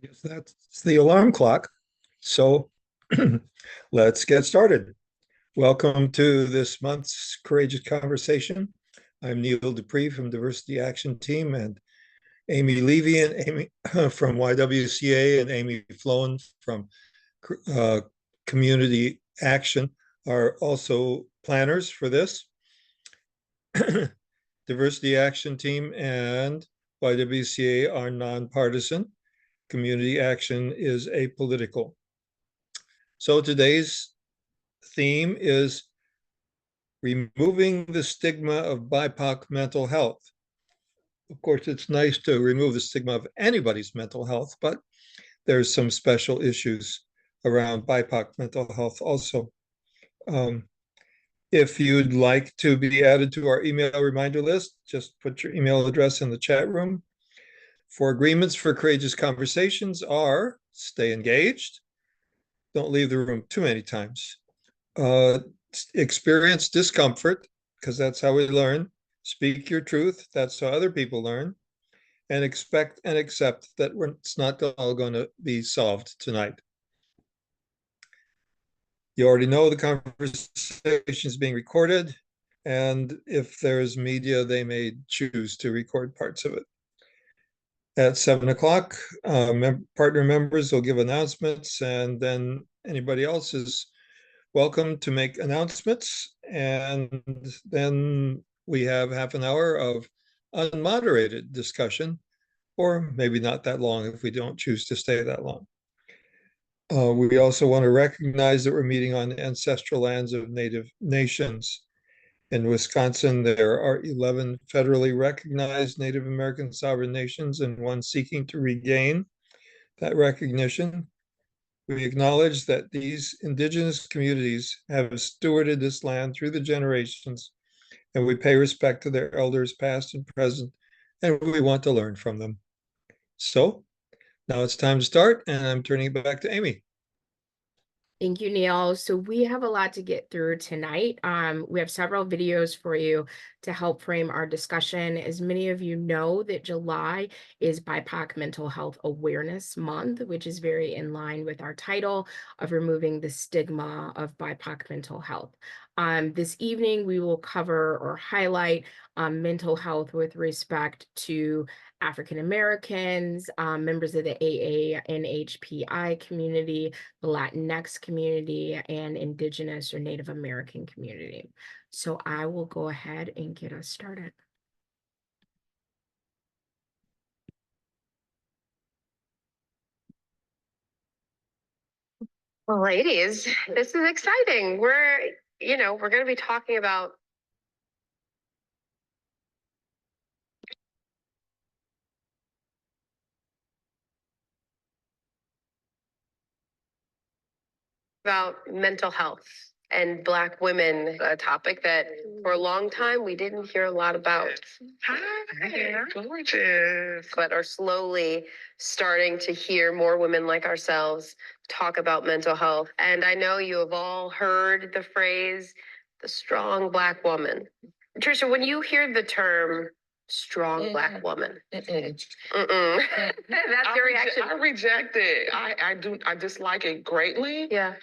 Yes, that's the alarm clock. So let's get started. Welcome to this month's Courageous Conversation. I'm Neil Dupree from Diversity Action Team, and Amy Levy and Amy from YWCA and Amy Flowen from uh, Community Action are also planners for this. Diversity Action Team and YWCA are nonpartisan. Community Action is apolitical. So today's theme is removing the stigma of BIPOC mental health. Of course, it's nice to remove the stigma of anybody's mental health, but there's some special issues around BIPOC mental health also. Um, if you'd like to be added to our email reminder list, just put your email address in the chat room. For agreements for courageous conversations are stay engaged, don't leave the room too many times, uh, experience discomfort, because that's how we learn. Speak your truth, that's how other people learn. And expect and accept that it's not all going to be solved tonight. You already know the conversation is being recorded, and if there's media, they may choose to record parts of it. At 7 o'clock, partner members will give announcements, and then anybody else is welcome to make announcements. And then we have half an hour of unmoderated discussion, or maybe not that long if we don't choose to stay that long. We also want to recognize that we're meeting on ancestral lands of Native nations. In Wisconsin, there are 11 federally recognized Native American sovereign nations and one seeking to regain that recognition. We acknowledge that these indigenous communities have stewarded this land through the generations, and we pay respect to their elders, past and present, and we want to learn from them. So now it's time to start, and I'm turning it back to Amy. Thank you, Neil. So we have a lot to get through tonight. We have several videos for you to help frame our discussion. As many of you know, that July is BIPOC Mental Health Awareness Month, which is very in line with our title of removing the stigma of BIPOC mental health. This evening, we will cover or highlight mental health with respect to African Americans, members of the AA-NHPI community, the Latinx community, and Indigenous or Native American community. So I will go ahead and get us started. Well, ladies, this is exciting. We're going to be talking about mental health and Black women, a topic that for a long time we didn't hear a lot about. Hi, gorgeous. But are slowly starting to hear more women like ourselves talk about mental health. And I know you have all heard the phrase, the strong Black woman. Tricia, when you hear the term strong Black woman, that's your reaction. I reject it. I dislike it greatly. Yeah.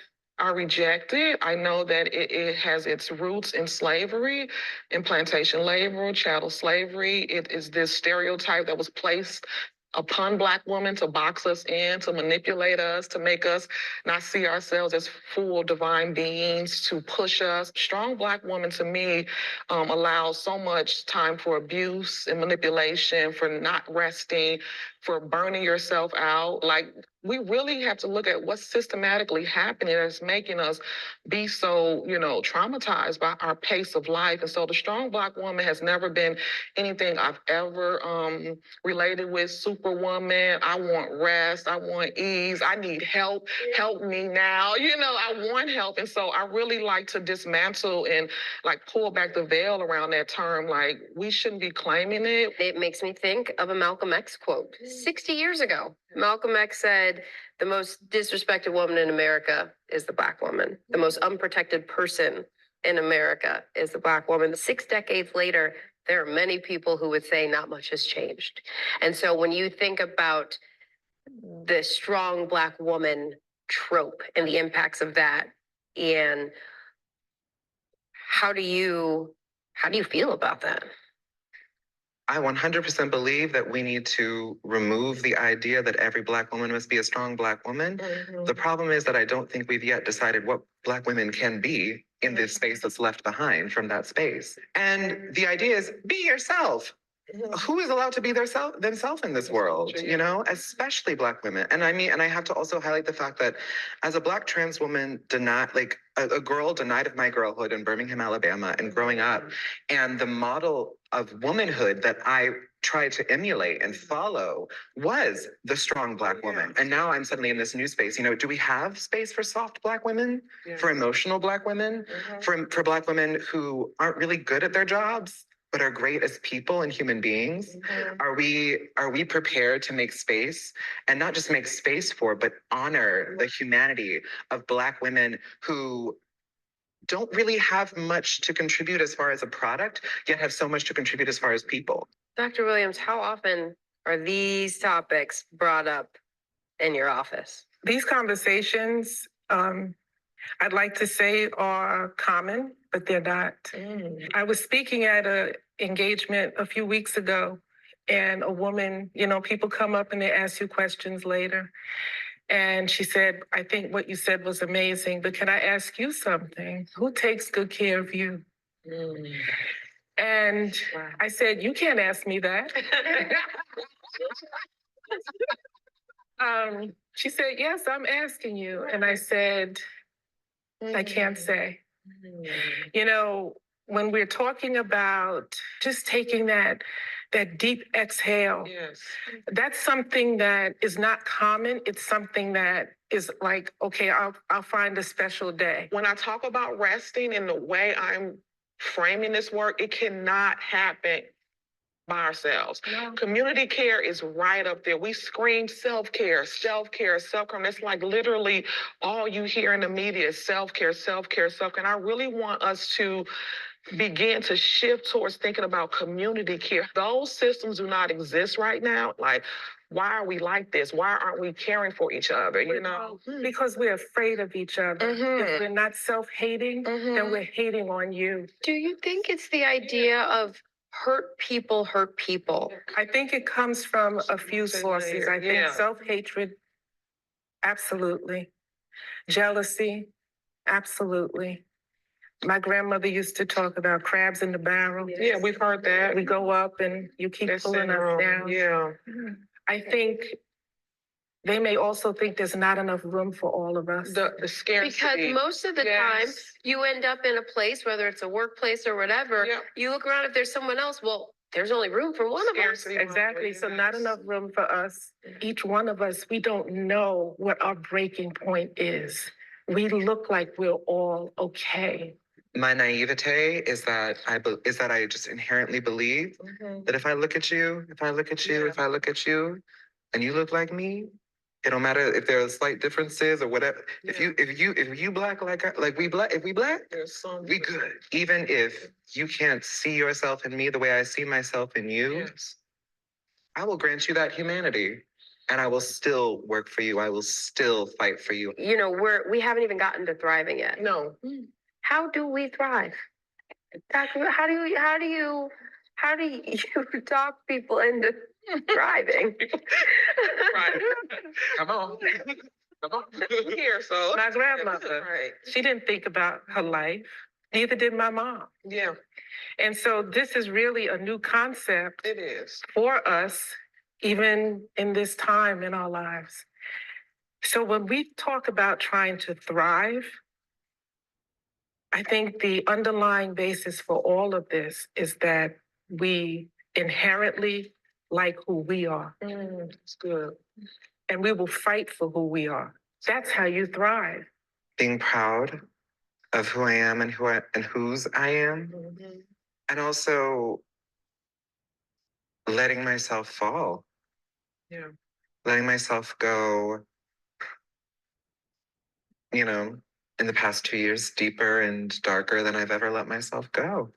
I reject it. I know that it has its roots in slavery, in plantation labor, chattel slavery. It is this stereotype that was placed upon Black women to box us in, to manipulate us, to make us not see ourselves as full divine beings, to push us. Strong Black woman, to me, allows so much time for abuse and manipulation, for not resting, for burning yourself out. Like, we really have to look at what's systematically happening that's making us be so, traumatized by our pace of life. And so the strong Black woman has never been anything I've ever related with. Superwoman, I want rest, I want ease, I need help, help me now. I want help. And so I really like to dismantle and pull back the veil around that term. Like, we shouldn't be claiming it. It makes me think of a Malcolm X quote 60 years ago. Malcolm X said, the most disrespected woman in America is the Black woman. The most unprotected person in America is the Black woman. 6 decades later, there are many people who would say not much has changed. And so when you think about the strong Black woman trope and the impacts of that. And how do you feel about that? I 100% believe that we need to remove the idea that every Black woman must be a strong Black woman. The problem is that I don't think we've yet decided what Black women can be in this space that's left behind from that space. And the idea is be yourself. Who is allowed to be themselves in this world, you know, especially Black women? And I mean, and I have to also highlight the fact that as a Black trans woman, a girl denied of my girlhood in Birmingham, Alabama, and growing up, and the model of womanhood that I tried to emulate and follow was the strong Black woman. And now I'm suddenly in this new space. You know, do we have space for soft Black women, for emotional Black women, for Black women who aren't really good at their jobs, but are great as people and human beings? Are we prepared to make space, and not just make space for, but honor the humanity of Black women who don't really have much to contribute as far as a product, yet have so much to contribute as far as people? Dr. Williams, how often are these topics brought up in your office? These conversations, I'd like to say are common, but they're not. I was speaking at an engagement a few weeks ago, and a woman, you know, people come up and they ask you questions later. And she said, I think what you said was amazing, but can I ask you something? Who takes good care of you? And I said, you can't ask me that. She said, yes, I'm asking you. And I said, I can't say. You know, when we're talking about just taking that deep exhale, that's something that is not common. It's something that is like, okay, I'll find a special day. When I talk about resting in the way I'm framing this work, it cannot happen by ourselves. No. Community care is right up there. We scream self-care, self-care, self-care. And it's like literally all you hear in the media is self-care, self-care, self-care. And I really want us to begin to shift towards thinking about community care. Those systems do not exist right now. Like, why are we like this? Why aren't we caring for each other? You know, Because we're afraid of each other. If we're not self-hating, then we're hating on you. Do you think it's the idea of hurt people hurt people? I think it comes from a few sources. I think self-hatred, absolutely. Jealousy, absolutely. My grandmother used to talk about crabs in the barrel. Yeah, we've heard that. We go up and you keep That pulling syndrome. us down. Yeah. I think they may also think there's not enough room for all of us. The scarcity. Because most of the time, you end up in a place, whether it's a workplace or whatever, you look around, if there's someone else, well, there's only room for one of us. Scarcity. Exactly. So not enough room for us. Each one of us, we don't know what our breaking point is. We look like we're all okay. My naivete is that I just inherently believe that if I look at you, if I look at you, and you look like me, it don't matter if there are slight differences or whatever. If you Black like we Black, if we Black, we good. Even if you can't see yourself in me the way I see myself in you, I will grant you that humanity. And I will still work for you. I will still fight for you. You know, we haven't even gotten to thriving yet. No. How do we thrive? Dr. How do you talk people into thriving? Right. Come on. Come on. Here, so. My grandmother, Right. she didn't think about her life. Neither did my mom. Yeah, And so this is really a new concept it is. for us, even in this time in our lives. So when we talk about trying to thrive, I think the underlying basis for all of this is that we inherently like who we are, It's good. and we will fight for who we are. That's how you thrive. Being proud of who I am and whose I am, and also letting myself fall. Yeah. Letting myself go, you know, in the past 2 years, deeper and darker than I've ever let myself go.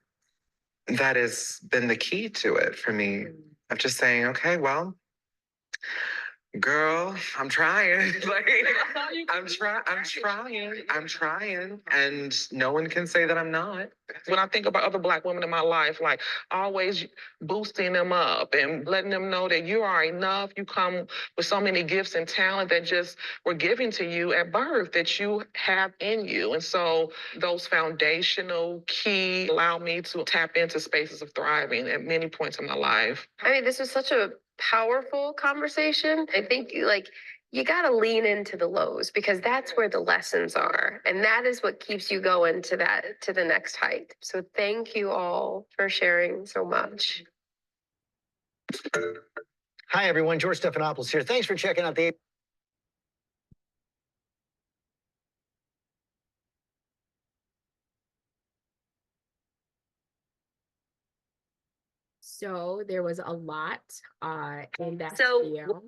That has been the key to it for me, of just saying, okay, well, Girl, I'm trying. Like, I'm trying. And no one can say that I'm not. When I think about other Black women in my life, like always boosting them up and letting them know that you are enough. You come with so many gifts and talent that just were given to you at birth that you have in you. And so those foundational key allow me to tap into spaces of thriving at many points in my life. I mean, this was such a powerful conversation. I think like you got to lean into the lows because that's where the lessons are. And that is what keeps you going to the next height. So thank you all for sharing so much. Hi, everyone. George Stephanopoulos here. Thanks for checking out the So there was a lot in that So- video.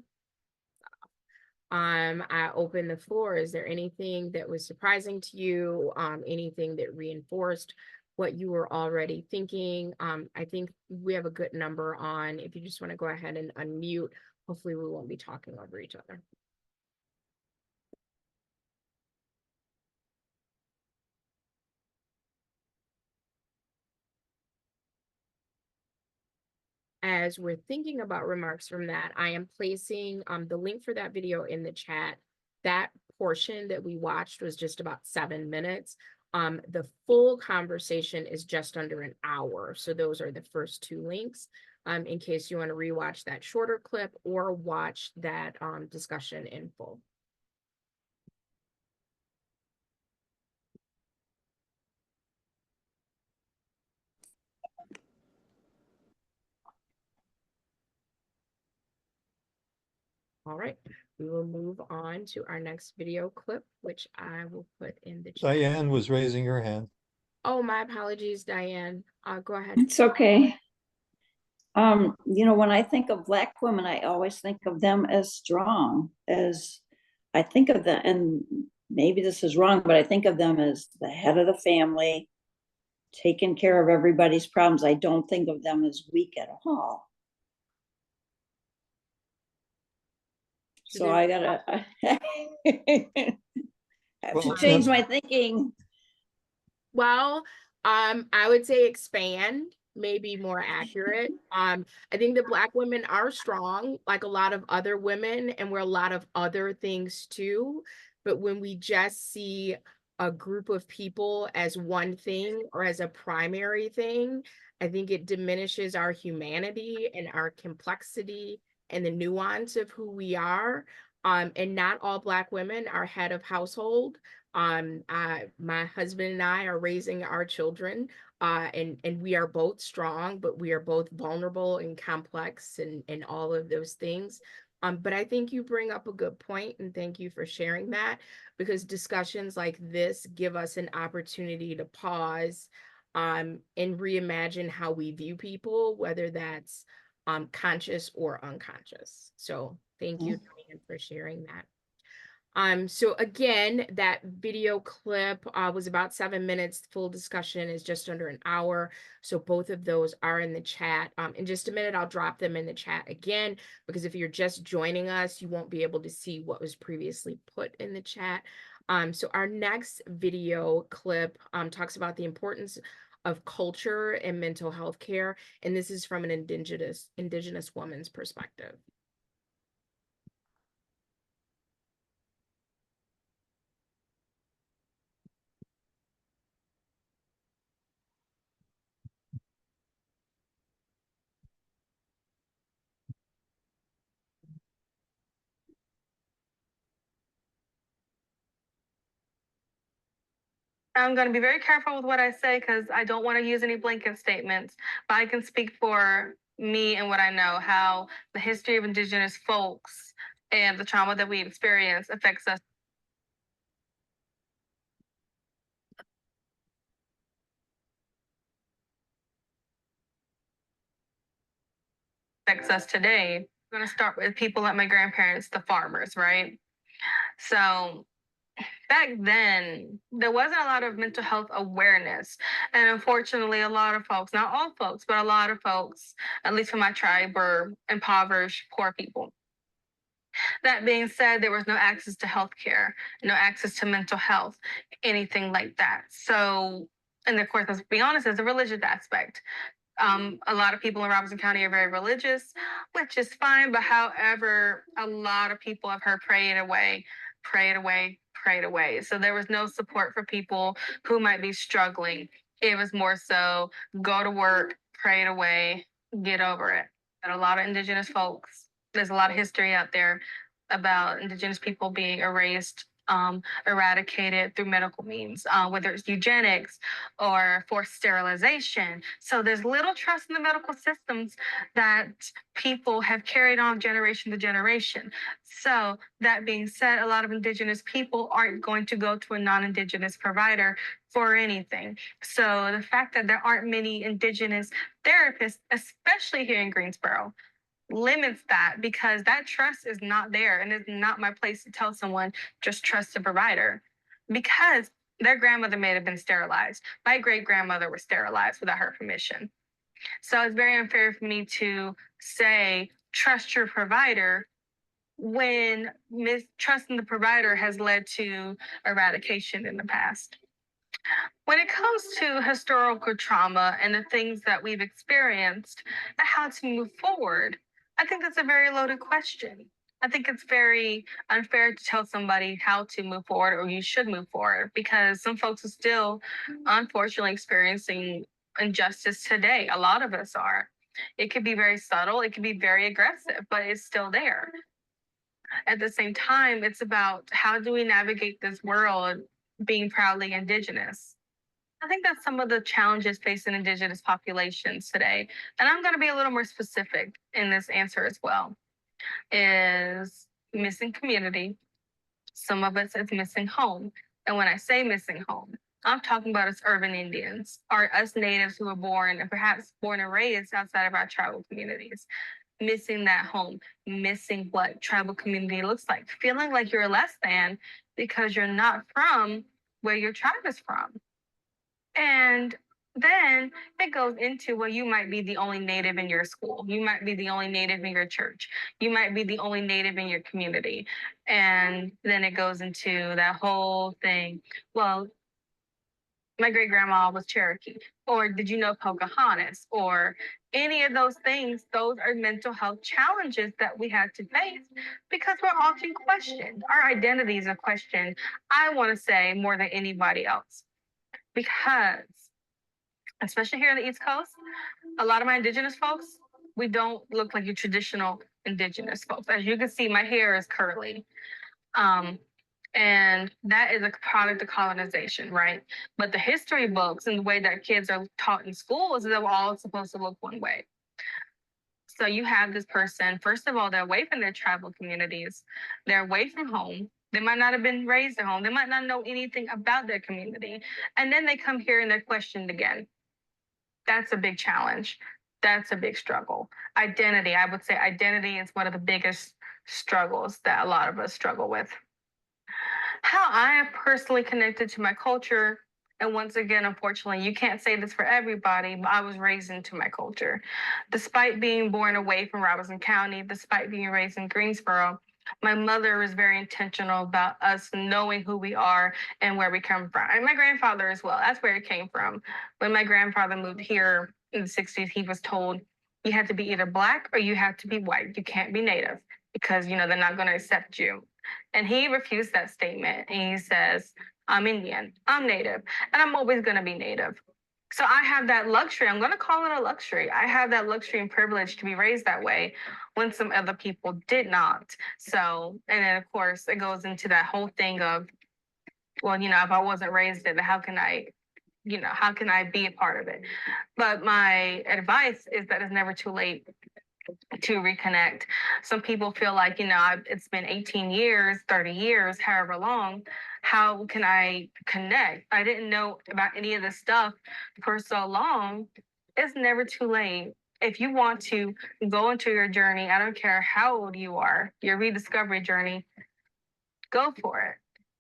I open the floor. Is there anything that was surprising to you? Anything that reinforced what you were already thinking? I think we have a good number on. If you just want to go ahead and unmute, hopefully we won't be talking over each other. As we're thinking about remarks from that, I am placing the link for that video in the chat. That portion that we watched was just about 7 minutes. The full conversation is just under an hour. So those are the first 2 links in case you want to rewatch that shorter clip or watch that discussion in full. All right, we will move on to our next video clip, which I will put in the chat. Diane was raising her hand. Oh, my apologies, Diane. Go ahead. It's okay. When I think of Black women, I always think of them as strong, as I think of them, and maybe this is wrong, but I think of them as the head of the family, taking care of everybody's problems. I don't think of them as weak at all. So I gotta have to change my thinking. Well, I would say expand may be more accurate. I think that Black women are strong, like a lot of other women, and we're a lot of other things too. But when we just see a group of people as one thing or as a primary thing, I think it diminishes our humanity and our complexity and the nuance of who we are. And not all Black women are head of household. My husband and I are raising our children, and we are both strong, but we are both vulnerable and complex and all of those things. But I think you bring up a good point, and thank you for sharing that, because discussions like this give us an opportunity to pause and reimagine how we view people, whether that's conscious or unconscious. So thank you, Diane, for sharing that. So again, that video clip was about 7 minutes. Full discussion is just under an hour. So both of those are in the chat. In just a minute, I'll drop them in the chat again, because if you're just joining us, you won't be able to see what was previously put in the chat. So our next video clip talks about the importance of culture and mental health care. And this is from an indigenous woman's perspective. I'm going to be very careful with what I say because I don't want to use any blanket statements, but I can speak for me and what I know, how the history of Indigenous folks and the trauma that we experience affects us. Affects us today. I'm going to start with people like my grandparents, the farmers, right? So back then, there wasn't a lot of mental health awareness. And unfortunately, a lot of folks, not all folks, but a lot of folks, at least in my tribe, were impoverished, poor people. That being said, there was no access to healthcare, no access to mental health, anything like that. So, and of course, let's be honest, there's a religious aspect. A lot of people in Robeson County are very religious, which is fine. But however, a lot of people have heard pray it away, pray it away, pray it away. So there was no support for people who might be struggling. It was more so go to work, pray it away, get over it. And a lot of Indigenous folks, there's a lot of history out there about Indigenous people being erased, eradicated through medical means, whether it's eugenics or forced sterilization. So there's little trust in the medical systems that people have carried on generation to generation. So that being said, a lot of Indigenous people aren't going to go to a non-Indigenous provider for anything. So the fact that there aren't many Indigenous therapists, especially here in Greensboro, limits that, because that trust is not there, and it's not my place to tell someone just trust the provider, because their grandmother may have been sterilized. My great grandmother was sterilized without her permission. So it's very unfair for me to say trust your provider when mistrusting the provider has led to eradication in the past. When it comes to historical trauma and the things that we've experienced and how to move forward, I think that's a very loaded question. I think it's very unfair to tell somebody how to move forward or you should move forward, because some folks are still unfortunately experiencing injustice today. A lot of us are. It could be very subtle, it could be very aggressive, but it's still there. At the same time, it's about how do we navigate this world being proudly Indigenous. I think that's some of the challenges facing Indigenous populations today. And I'm going to be a little more specific in this answer as well. Is missing community. Some of us is missing home. And when I say missing home, I'm talking about us urban Indians, or us natives who were born and perhaps born and raised outside of our tribal communities. Missing that home, missing what tribal community looks like, feeling like you're less than because you're not from where your tribe is from. And then it goes into, well, you might be the only native in your school. You might be the only native in your church. You might be the only native in your community. And then it goes into that whole thing. Well, my great grandma was Cherokee, or did you know Pocahontas, or any of those things. Those are mental health challenges that we had to face because we're often questioned. Our identities are questioned, I want to say, more than anybody else. Because, especially here on the East Coast, a lot of my Indigenous folks, we don't look like your traditional Indigenous folks. As you can see, my hair is curly. And that is a product of colonization, right? But the history books and the way that kids are taught in schools is they're all supposed to look one way. So you have this person, first of all, they're away from their tribal communities. They're away from home. They might not have been raised at home. They might not know anything about their community. And then they come here and they're questioned again. That's a big challenge. That's a big struggle. Identity, I would say identity is one of the biggest struggles that a lot of us struggle with. How I am personally connected to my culture, and once again, unfortunately, you can't say this for everybody, but I was raised into my culture. Despite being born away from Robeson County, despite being raised in Greensboro, my mother was very intentional about us knowing who we are and where we come from. And my grandfather as well, that's where it came from. When my grandfather moved here in the 60s, he was told you had to be either Black or you have to be white. You can't be Native because, they're not going to accept you. And he refused that statement. And he says, I'm Indian, I'm Native, and I'm always going to be Native. So I have that luxury. I'm going to call it a luxury. I have that luxury and privilege to be raised that way when some other people did not. So, and then of course it goes into that whole thing of, well, if I wasn't raised in it, how can I be a part of it? But my advice is that it's never too late to reconnect. Some people feel like, it's been 18 years, 30 years, however long. How can I connect? I didn't know about any of this stuff for so long. It's never too late. If you want to go into your journey, I don't care how old you are, your rediscovery journey, go for it.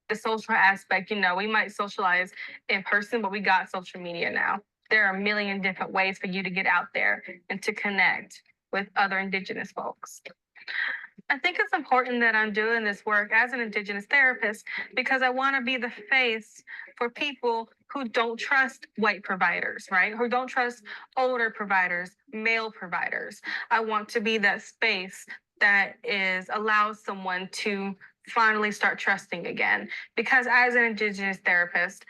The social aspect, we might socialize in person, but we got social media now. There are a million different ways for you to get out there and to connect with other Indigenous folks. I think it's important that I'm doing this work as an Indigenous therapist because I want to be the face for people who don't trust white providers, right? Who don't trust older providers, male providers. I want to be that space that allows someone to finally start trusting again. Because as an Indigenous therapist,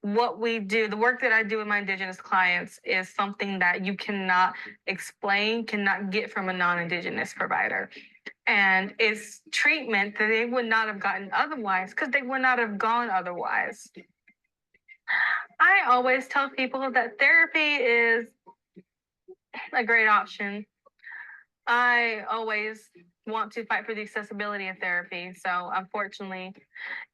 what we do, the work that I do with my Indigenous clients is something that you cannot explain, cannot get from a non-Indigenous provider. And it's treatment that they would not have gotten otherwise because they would not have gone otherwise. I always tell people that therapy is a great option. I always want to fight for the accessibility of therapy. So unfortunately,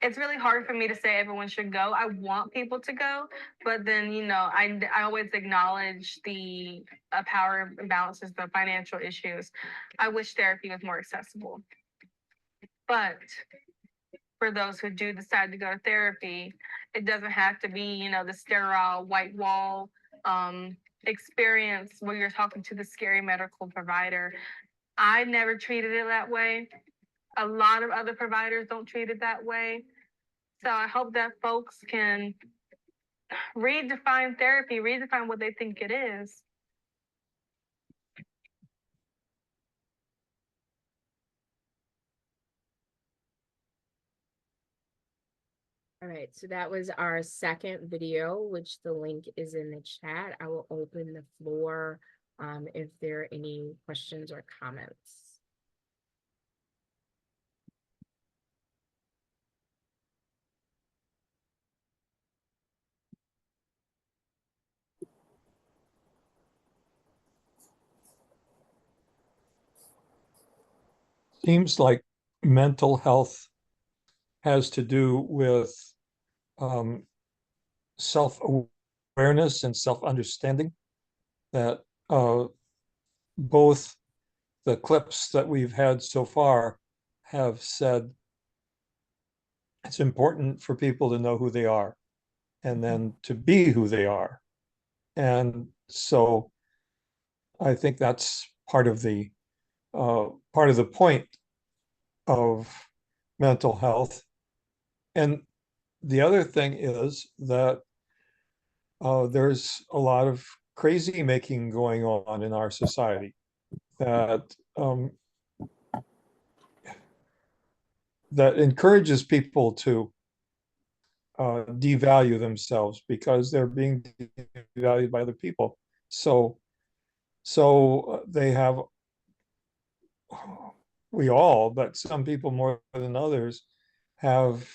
it's really hard for me to say everyone should go. I want people to go, but then, I always acknowledge the power imbalances, the financial issues. I wish therapy was more accessible. But for those who do decide to go to therapy, it doesn't have to be, the sterile white wall experience where you're talking to the scary medical provider. I never treated it that way. A lot of other providers don't treat it that way. So I hope that folks can redefine therapy, redefine what they think it is. All right, so that was our second video, which the link is in the chat. I will open the floor if there are any questions or comments. Seems like mental health has to do with self-awareness and self-understanding, that both the clips that we've had so far have said it's important for people to know who they are and then to be who they are. And so I think that's part of the point of mental health. And the other thing is that there's a lot of crazy making going on in our society that that encourages people to devalue themselves because they're being devalued by other people. So they have, we all, but some people more than others, have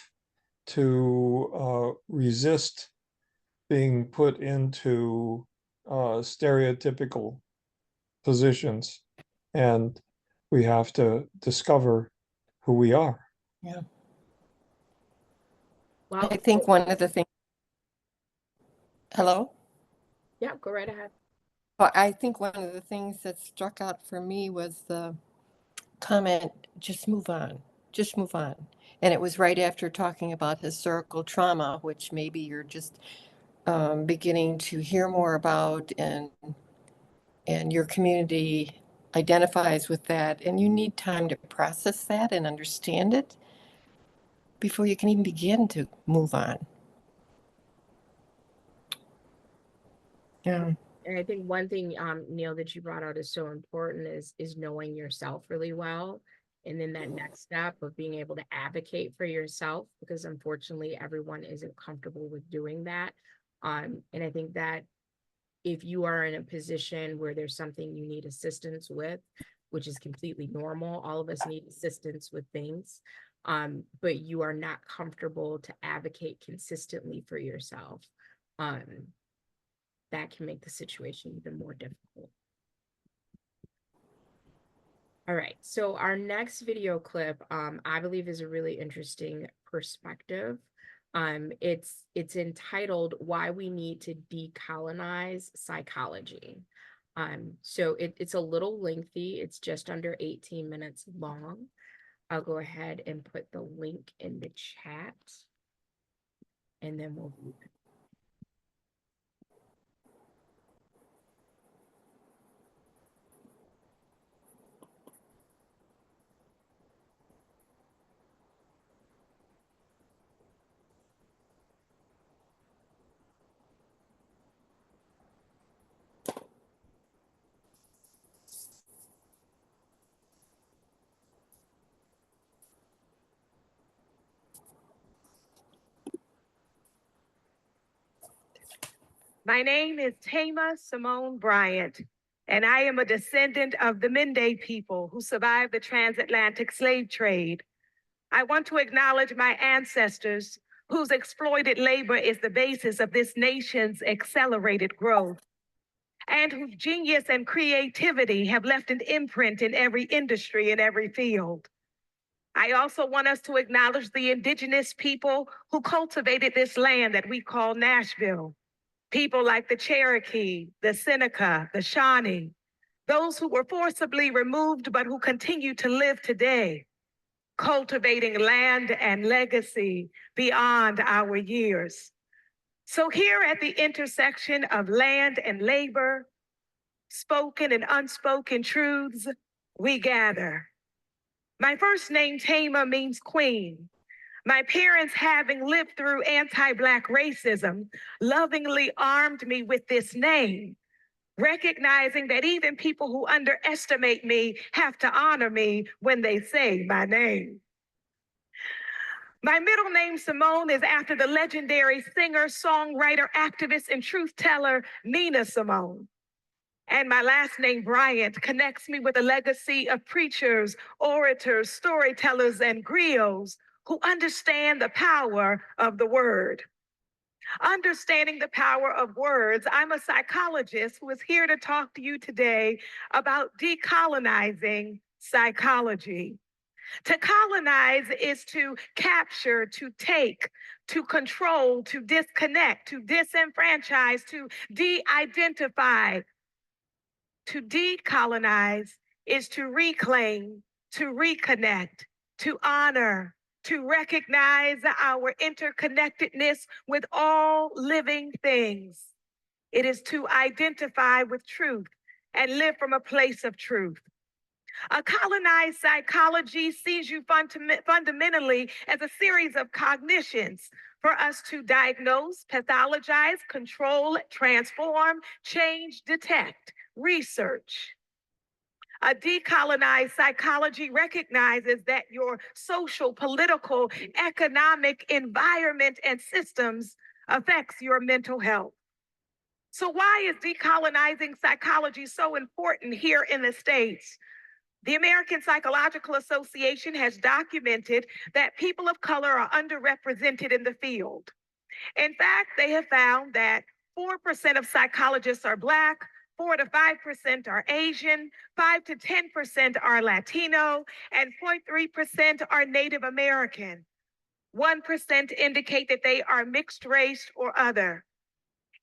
to resist being put into stereotypical positions, and we have to discover who we are. Yeah. Well, I think one of the things. Hello? yeah, go right ahead. Well, I think one of the things that struck out for me was the comment, just move on, just move on. And it was right after talking about historical trauma, which maybe you're just beginning to hear more about, and your community identifies with that, and you need time to process that and understand it before you can even begin to move on. Yeah. And I think one thing, Neil, that you brought out is so important is knowing yourself really well. And then that next step of being able to advocate for yourself, because unfortunately everyone isn't comfortable with doing that. And I think that if you are in a position where there's something you need assistance with, which is completely normal, all of us need assistance with things, but you are not comfortable to advocate consistently for yourself, that can make the situation even more difficult. All right, so our next video clip, I believe, is a really interesting perspective. It's entitled "Why We Need to Decolonize Psychology." So it's a little lengthy. It's just under 18 minutes long. I'll go ahead and put the link in the chat, and then we'll view it. My name is Tama Simone Bryant, and I am a descendant of the Mende people who survived the transatlantic slave trade. I want to acknowledge my ancestors whose exploited labor is the basis of this nation's accelerated growth, and whose genius and creativity have left an imprint in every industry and every field. I also want us to acknowledge the indigenous people who cultivated this land that we call Nashville. People like the Cherokee, the Seneca, the Shawnee, those who were forcibly removed but who continue to live today, cultivating land and legacy beyond our years. So here at the intersection of land and labor, spoken and unspoken truths, we gather. My first name, Tama, means queen. My parents, having lived through anti-Black racism, lovingly armed me with this name, recognizing that even people who underestimate me have to honor me when they say my name. My middle name, Simone, is after the legendary singer, songwriter, activist, and truth teller, Nina Simone. And my last name, Bryant, connects me with a legacy of preachers, orators, storytellers, and griots who understand the power of the word. Understanding the power of words, I'm a psychologist who is here to talk to you today about decolonizing psychology. To colonize is to capture, to take, to control, to disconnect, to disenfranchise, to de-identify. To decolonize is to reclaim, to reconnect, to honor, to recognize our interconnectedness with all living things. It is to identify with truth and live from a place of truth. A colonized psychology sees you fundamentally as a series of cognitions for us to diagnose, pathologize, control, transform, change, detect, research. A decolonized psychology recognizes that your social, political, economic environment and systems affects your mental health. So why is decolonizing psychology so important here in the States? The American Psychological Association has documented that people of color are underrepresented in the field. In fact, they have found that 4% of psychologists are Black, 4 to 5% are Asian, 5 to 10% are Latino, and 0.3% are Native American. 1% indicate that they are mixed race or other.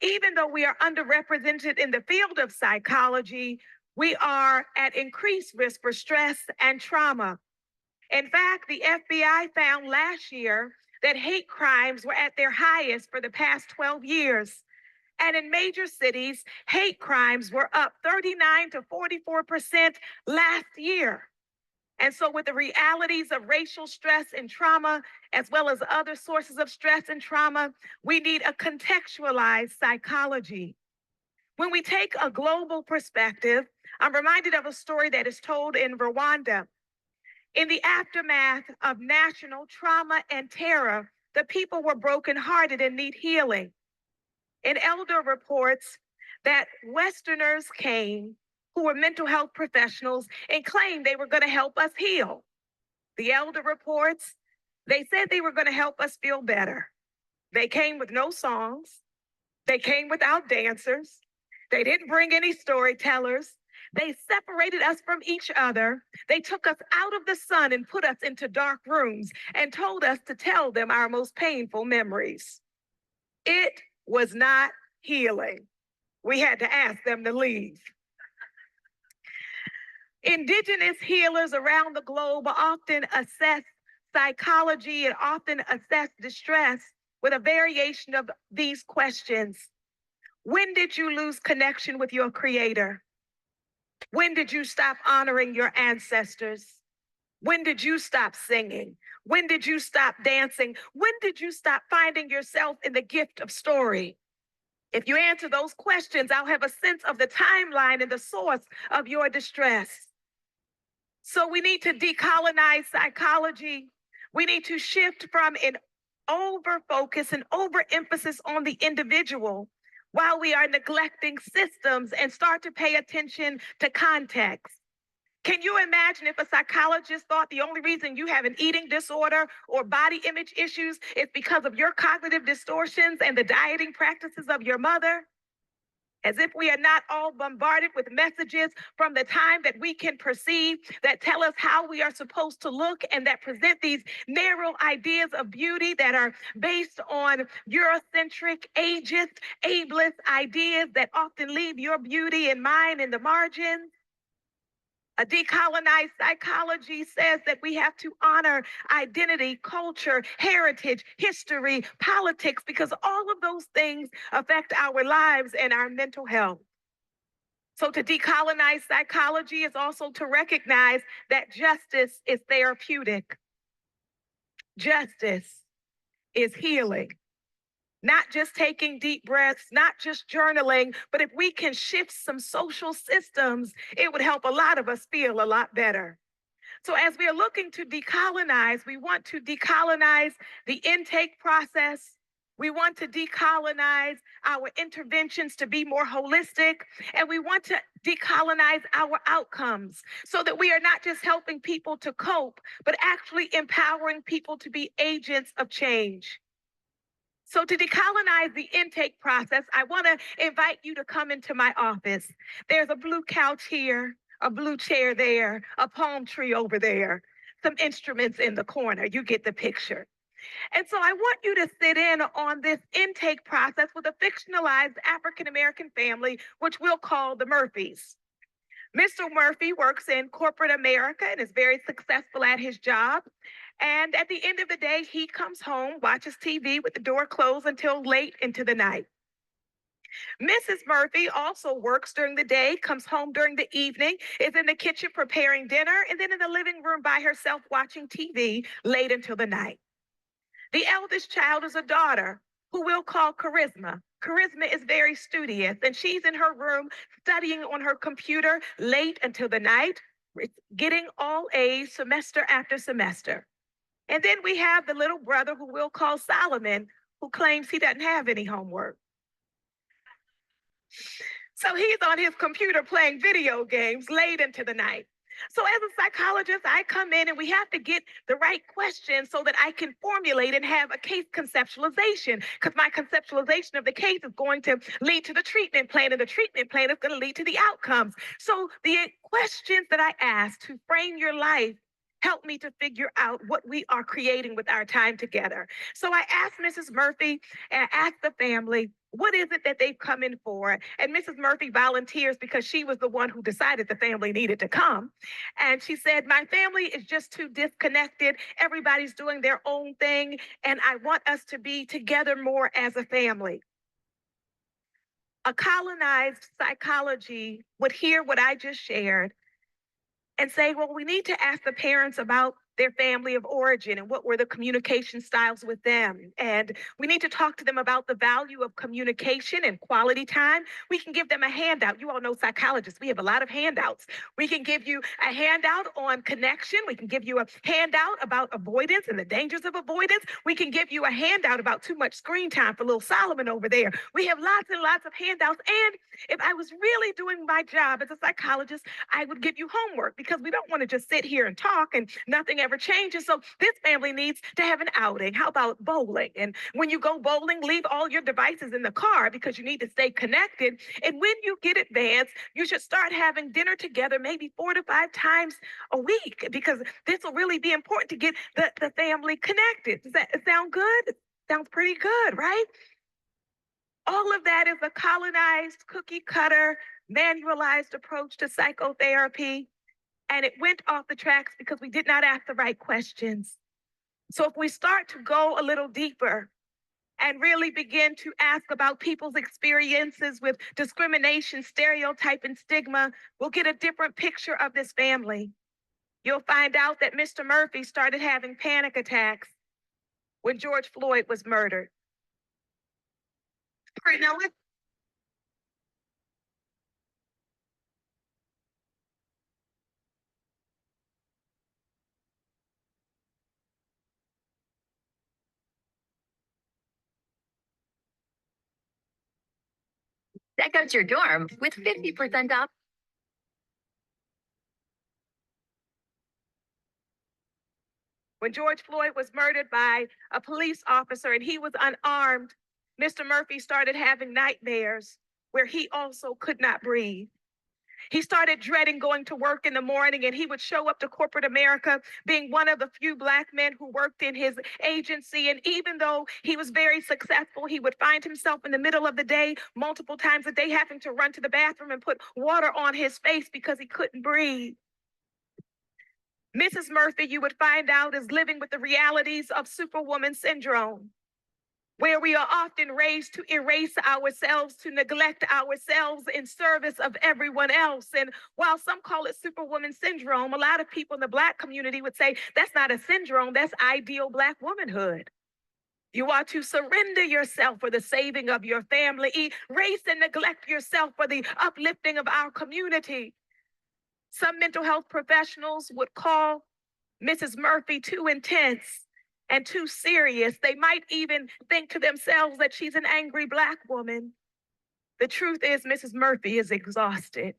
Even though we are underrepresented in the field of psychology, we are at increased risk for stress and trauma. In fact, the FBI found last year that hate crimes were at their highest for the past 12 years. And in major cities, hate crimes were up 39 to 44% last year. And so with the realities of racial stress and trauma, as well as other sources of stress and trauma, we need a contextualized psychology. When we take a global perspective, I'm reminded of a story that is told in Rwanda. In the aftermath of national trauma and terror, the people were brokenhearted and need healing. An elder reports that Westerners came who were mental health professionals and claimed they were going to help us heal. The elder reports, they said they were going to help us feel better. They came with no songs. They came without dancers. They didn't bring any storytellers. They separated us from each other. They took us out of the sun and put us into dark rooms and told us to tell them our most painful memories. It was not healing. We had to ask them to leave. Indigenous healers around the globe often assess psychology and often assess distress with a variation of these questions. When did you lose connection with your creator? When did you stop honoring your ancestors? When did you stop singing? When did you stop dancing? When did you stop finding yourself in the gift of story? If you answer those questions, I'll have a sense of the timeline and the source of your distress. So we need to decolonize psychology. We need to shift from an over-focus and over-emphasis on the individual. while we are neglecting systems and start to pay attention to context. Can you imagine if a psychologist thought the only reason you have an eating disorder or body image issues is because of your cognitive distortions and the dieting practices of your mother? As if we are not all bombarded with messages from the time that we can perceive that tell us how we are supposed to look and that present these narrow ideas of beauty that are based on Eurocentric, ageist, ableist ideas that often leave your beauty and mine in the margins. A decolonized psychology says that we have to honor identity, culture, heritage, history, politics, because all of those things affect our lives and our mental health. So to decolonize psychology is also to recognize that justice is therapeutic. Justice is healing. Not just taking deep breaths, not just journaling, but if we can shift some social systems, it would help a lot of us feel a lot better. So as we are looking to decolonize, we want to decolonize the intake process. We want to decolonize our interventions to be more holistic, and we want to decolonize our outcomes so that we are not just helping people to cope, but actually empowering people to be agents of change. So to decolonize the intake process, I want to invite you to come into my office. There's a blue couch here, a blue chair there, a palm tree over there, some instruments in the corner. You get the picture. And so I want you to sit in on this intake process with a fictionalized African-American family, which we'll call the Murphys. Mr. Murphy works in corporate America and is very successful at his job. And at the end of the day, he comes home, watches TV with the door closed until late into the night. Mrs. Murphy also works during the day, comes home during the evening, is in the kitchen preparing dinner, and then in the living room by herself watching TV late until the night. The eldest child is a daughter who we'll call Charisma. Charisma is very studious, and she's in her room studying on her computer late until the night, getting all A's semester after semester. And then we have the little brother who we'll call Solomon, who claims he doesn't have any homework. So he's on his computer playing video games late into the night. So as a psychologist, I come in and we have to get the right questions so that I can formulate and have a case conceptualization, because my conceptualization of the case is going to lead to the treatment plan, and the treatment plan is going to lead to the outcomes. So the questions that I ask to frame your life help me to figure out what we are creating with our time together. So I asked Mrs. Murphy and I asked the family, what is it that they've come in for? And Mrs. Murphy volunteers because she was the one who decided the family needed to come. And she said, my family is just too disconnected. Everybody's doing their own thing. And I want us to be together more as a family. A colonized psychology would hear what I just shared and say, well, we need to ask the parents about their family of origin and what were the communication styles with them. And we need to talk to them about the value of communication and quality time. We can give them a handout. You all know psychologists. We have a lot of handouts. We can give you a handout on connection. We can give you a handout about avoidance and the dangers of avoidance. We can give you a handout about too much screen time for little Solomon over there. We have lots and lots of handouts. And if I was really doing my job as a psychologist, I would give you homework, because we don't want to just sit here and talk and nothing ever changes. So this family needs to have an outing. How about bowling? And when you go bowling, leave all your devices in the car because you need to stay connected. And when you get advanced, you should start having dinner together maybe 4 to 5 times a week, because this will really be important to get the family connected. Does that sound good? It sounds pretty good, right? All of that is a colonized, cookie cutter, manualized approach to psychotherapy. And it went off the tracks because we did not ask the right questions. So if we start to go a little deeper and really begin to ask about people's experiences with discrimination, stereotype, and stigma, we'll get a different picture of this family. You'll find out that Mr. Murphy started having panic attacks when George Floyd was murdered. All right, now let's Check out your dorm with 50% off. When George Floyd was murdered by a police officer and he was unarmed, Mr. Murphy started having nightmares where he also could not breathe. He started dreading going to work in the morning, and he would show up to corporate America being one of the few Black men who worked in his agency. And even though he was very successful, he would find himself in the middle of the day, multiple times a day, having to run to the bathroom and put water on his face because he couldn't breathe. Mrs. Murphy, you would find out, is living with the realities of Superwoman syndrome, where we are often raised to erase ourselves, to neglect ourselves in service of everyone else. And while some call it Superwoman syndrome, a lot of people in the Black community would say that's not a syndrome, that's ideal Black womanhood. You are to surrender yourself for the saving of your family, erase and neglect yourself for the uplifting of our community. Some mental health professionals would call Mrs. Murphy too intense and too serious. They might even think to themselves that she's an angry Black woman. The truth is, Mrs. Murphy is exhausted.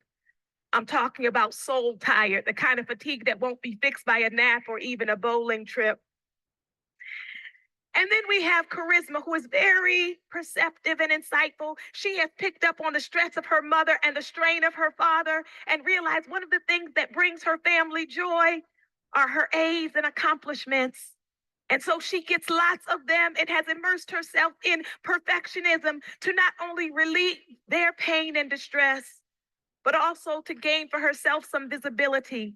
I'm talking about soul tired, the kind of fatigue that won't be fixed by a nap or even a bowling trip. And then we have Charisma, who is very perceptive and insightful. She has picked up on the stress of her mother and the strain of her father and realized one of the things that brings her family joy are her A's and accomplishments. And so she gets lots of them and has immersed herself in perfectionism to not only relieve their pain and distress, but also to gain for herself some visibility.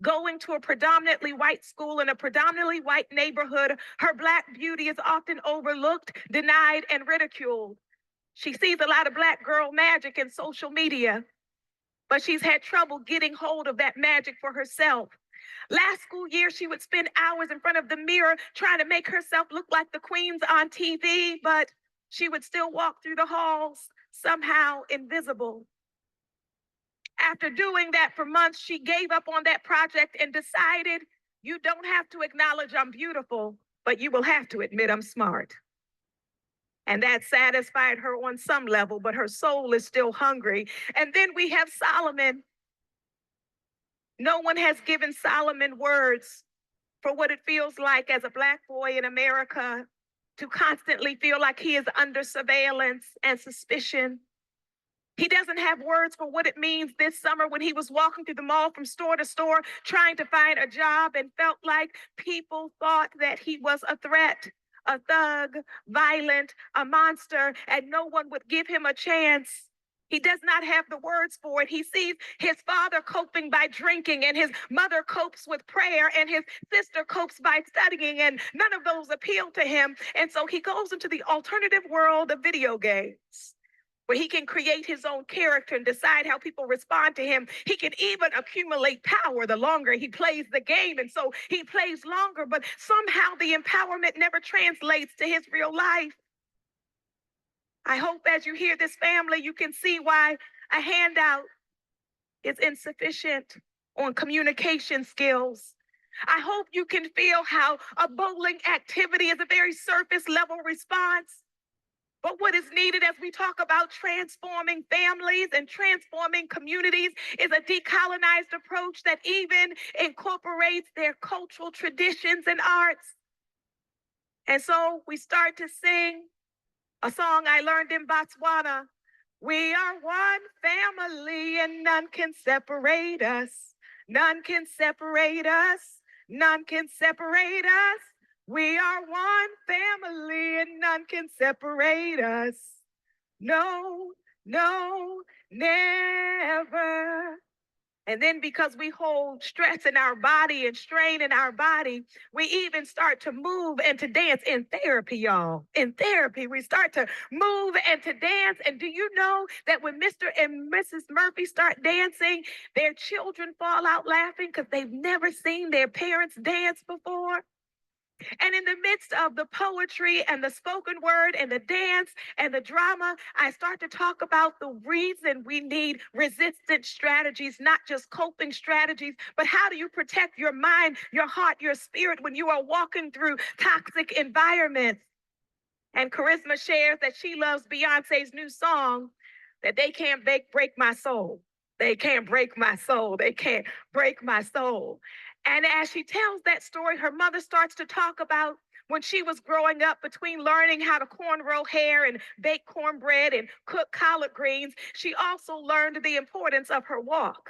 Going to a predominantly white school in a predominantly white neighborhood, her Black beauty is often overlooked, denied, and ridiculed. She sees a lot of Black girl magic in social media, but she's had trouble getting hold of that magic for herself. Last school year, she would spend hours in front of the mirror trying to make herself look like the queens on TV, but she would still walk through the halls, somehow invisible. After doing that for months, she gave up on that project and decided, you don't have to acknowledge I'm beautiful, but you will have to admit I'm smart. And that satisfied her on some level, but her soul is still hungry. And then we have Solomon. No one has given Solomon words for what it feels like as a Black boy in America to constantly feel like he is under surveillance and suspicion. He doesn't have words for what it means this summer when he was walking through the mall from store to store trying to find a job and felt like people thought that he was a threat, a thug, violent, a monster, and no one would give him a chance. He does not have the words for it. He sees his father coping by drinking, and his mother copes with prayer, and his sister copes by studying, and none of those appeal to him. And so he goes into the alternative world of video games, where he can create his own character and decide how people respond to him. He can even accumulate power the longer he plays the game. And so he plays longer, but somehow the empowerment never translates to his real life. I hope as you hear this, family, you can see why a handout is insufficient on communication skills. I hope you can feel how a bowling activity is a very surface level response. But what is needed as we talk about transforming families and transforming communities is a decolonized approach that even incorporates their cultural traditions and arts. And so we start to sing a song I learned in Botswana. We are one family and none can separate us. None can separate us. None can separate us. We are one family and none can separate us. No, no, never. And then because we hold stress in our body and strain in our body, we even start to move and to dance in therapy, y'all. In therapy, we start to move and to dance. And do you know that when Mr. and Mrs. Murphy start dancing, their children fall out laughing because they've never seen their parents dance before? And in the midst of the poetry and the spoken word and the dance and the drama, I start to talk about the reason we need resistant strategies, not just coping strategies, but how do you protect your mind, your heart, your spirit when you are walking through toxic environments? And Charisma shares that she loves Beyonce's new song that they can't break my soul. They can't break my soul. They can't break my soul. And as she tells that story, her mother starts to talk about when she was growing up, between learning how to cornrow hair and bake cornbread and cook collard greens, she also learned the importance of her walk.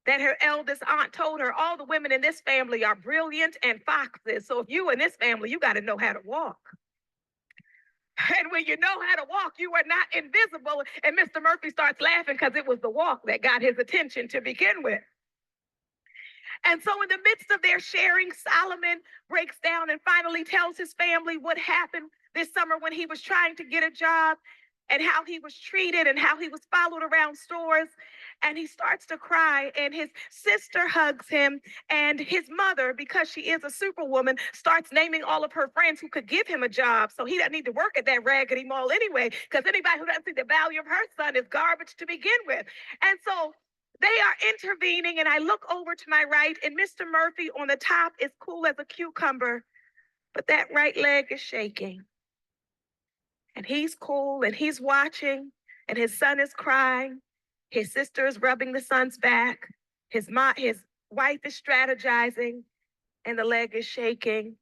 That her eldest aunt told her, all the women in this family are brilliant and foxes. So if you in this family, you got to know how to walk. And when you know how to walk, you are not invisible. And Mr. Murphy starts laughing because it was the walk that got his attention to begin with. And so in the midst of their sharing, Solomon breaks down and finally tells his family what happened this summer when he was trying to get a job and how he was treated and how he was followed around stores. And he starts to cry, and his sister hugs him, and his mother, because she is a superwoman, starts naming all of her friends who could give him a job. So he doesn't need to work at that raggedy mall anyway, because anybody who doesn't see the value of her son is garbage to begin with. And so they are intervening, and I look over to my right, and Mr. Murphy on the top is cool as a cucumber, but that right leg is shaking. And he's cool, and he's watching, and his son is crying. His sister is rubbing the son's back. His wife is strategizing, and the leg is shaking.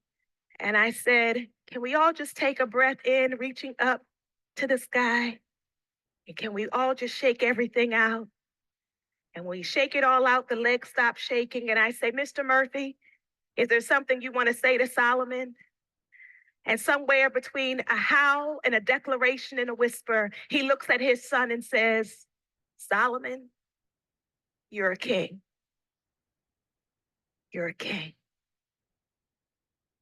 And I said, can we all just take a breath in, reaching up to the sky? And can we all just shake everything out? And when we shake it all out, the leg stops shaking. And I say, Mr. Murphy, is there something you want to say to Solomon? And somewhere between a howl and a declaration and a whisper, he looks at his son and says, Solomon, you're a king. You're a king.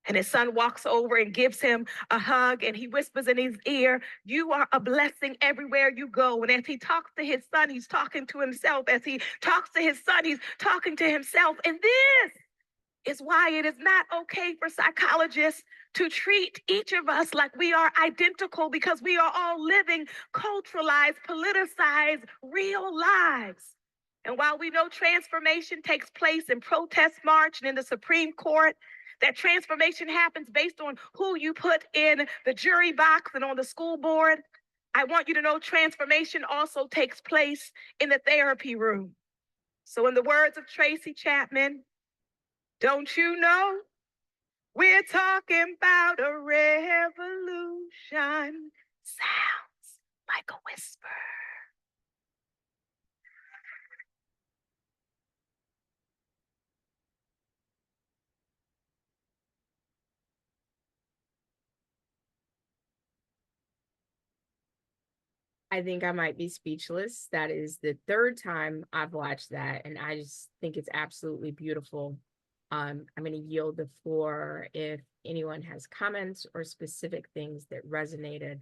And his son walks over and gives him a hug, and he whispers in his ear, you are a blessing everywhere you go. And as he talks to his son, he's talking to himself. As he talks to his son, he's talking to himself. And this is why it is not okay for psychologists to treat each of us like we are identical, because we are all living culturalized, politicized, real lives. And while we know transformation takes place in protest march and in the Supreme Court, that transformation happens based on who you put in the jury box and on the school board, I want you to know transformation also takes place in the therapy room. So in the words of Tracy Chapman, don't you know, we're talking about a revolution. Sounds like a whisper. I think I might be speechless. That is the third time I've watched that, and I just think it's absolutely beautiful. I'm going to yield the floor. If anyone has comments or specific things that resonated,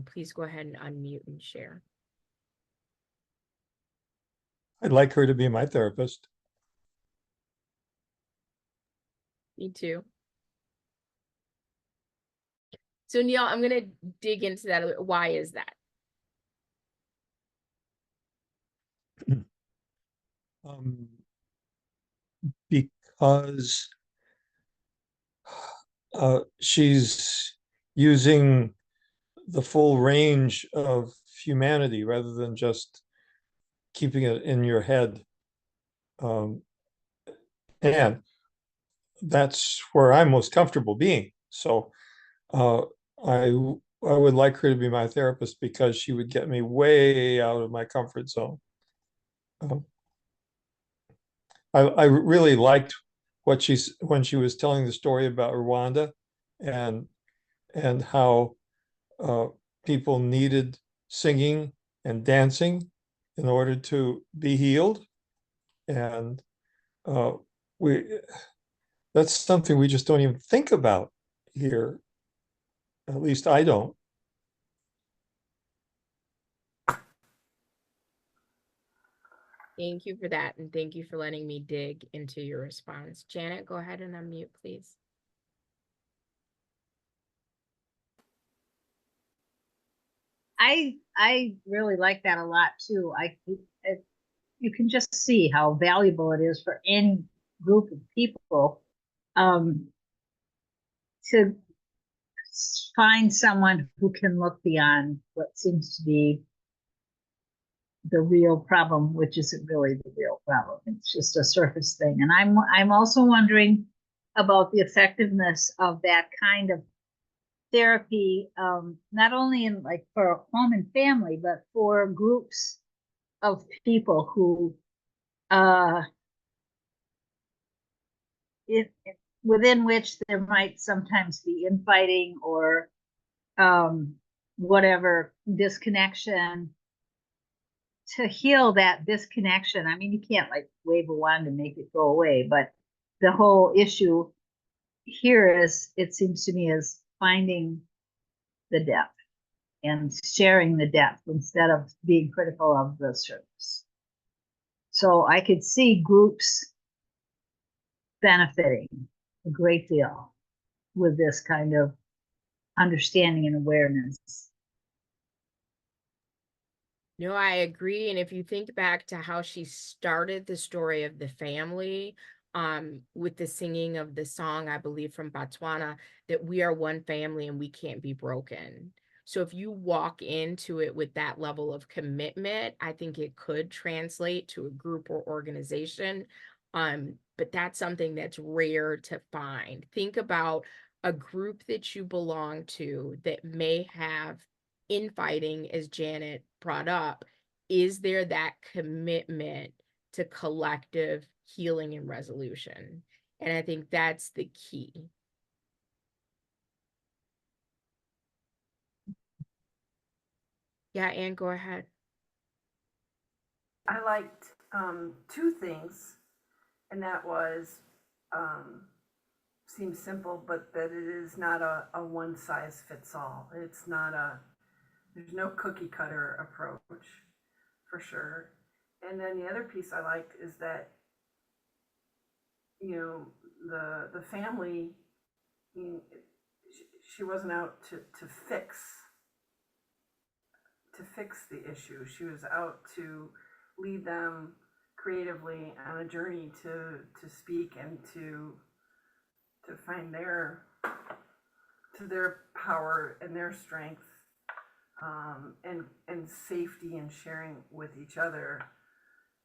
please go ahead and unmute and share. I'd like her to be my therapist. Me too. So Neil, I'm going to dig into that. Why is that? Because she's using the full range of humanity rather than just keeping it in your head. And that's where I'm most comfortable being. So I would like her to be my therapist because she would get me way out of my comfort zone. I really liked what when she was telling the story about Rwanda and how people needed singing and dancing in order to be healed. And that's something we just don't even think about here. At least I don't. Thank you for that, and thank you for letting me dig into your response. Janet, go ahead and unmute, please. I really like that a lot too. You can just see how valuable it is for any group of people to find someone who can look beyond what seems to be the real problem, which isn't really the real problem. It's just a surface thing. And I'm also wondering about the effectiveness of that kind of therapy, not only in like for home and family, but for groups of people who, within which there might sometimes be infighting or whatever disconnection. To heal that disconnection, I mean, you can't like wave a wand and make it go away, but the whole issue here is, it seems to me, is finding the depth and sharing the depth instead of being critical of the surface. So I could see groups benefiting a great deal with this kind of understanding and awareness. No, I agree. And if you think back to how she started the story of the family, with the singing of the song, I believe from Botswana, that we are one family and we can't be broken. So if you walk into it with that level of commitment, I think it could translate to a group or organization. But that's something that's rare to find. Think about a group that you belong to that may have infighting, as Janet brought up. Is there that commitment to collective healing and resolution? And I think that's the key. Yeah, Anne, go ahead. I liked two things, and that was seems simple, but that it is not a one size fits all. It's not there's no cookie cutter approach, for sure. And then the other piece I liked is that, you know, the family, I mean, she wasn't out to fix the issue. She was out to lead them creatively on a journey to speak and to find their power and their strength, and safety and sharing with each other,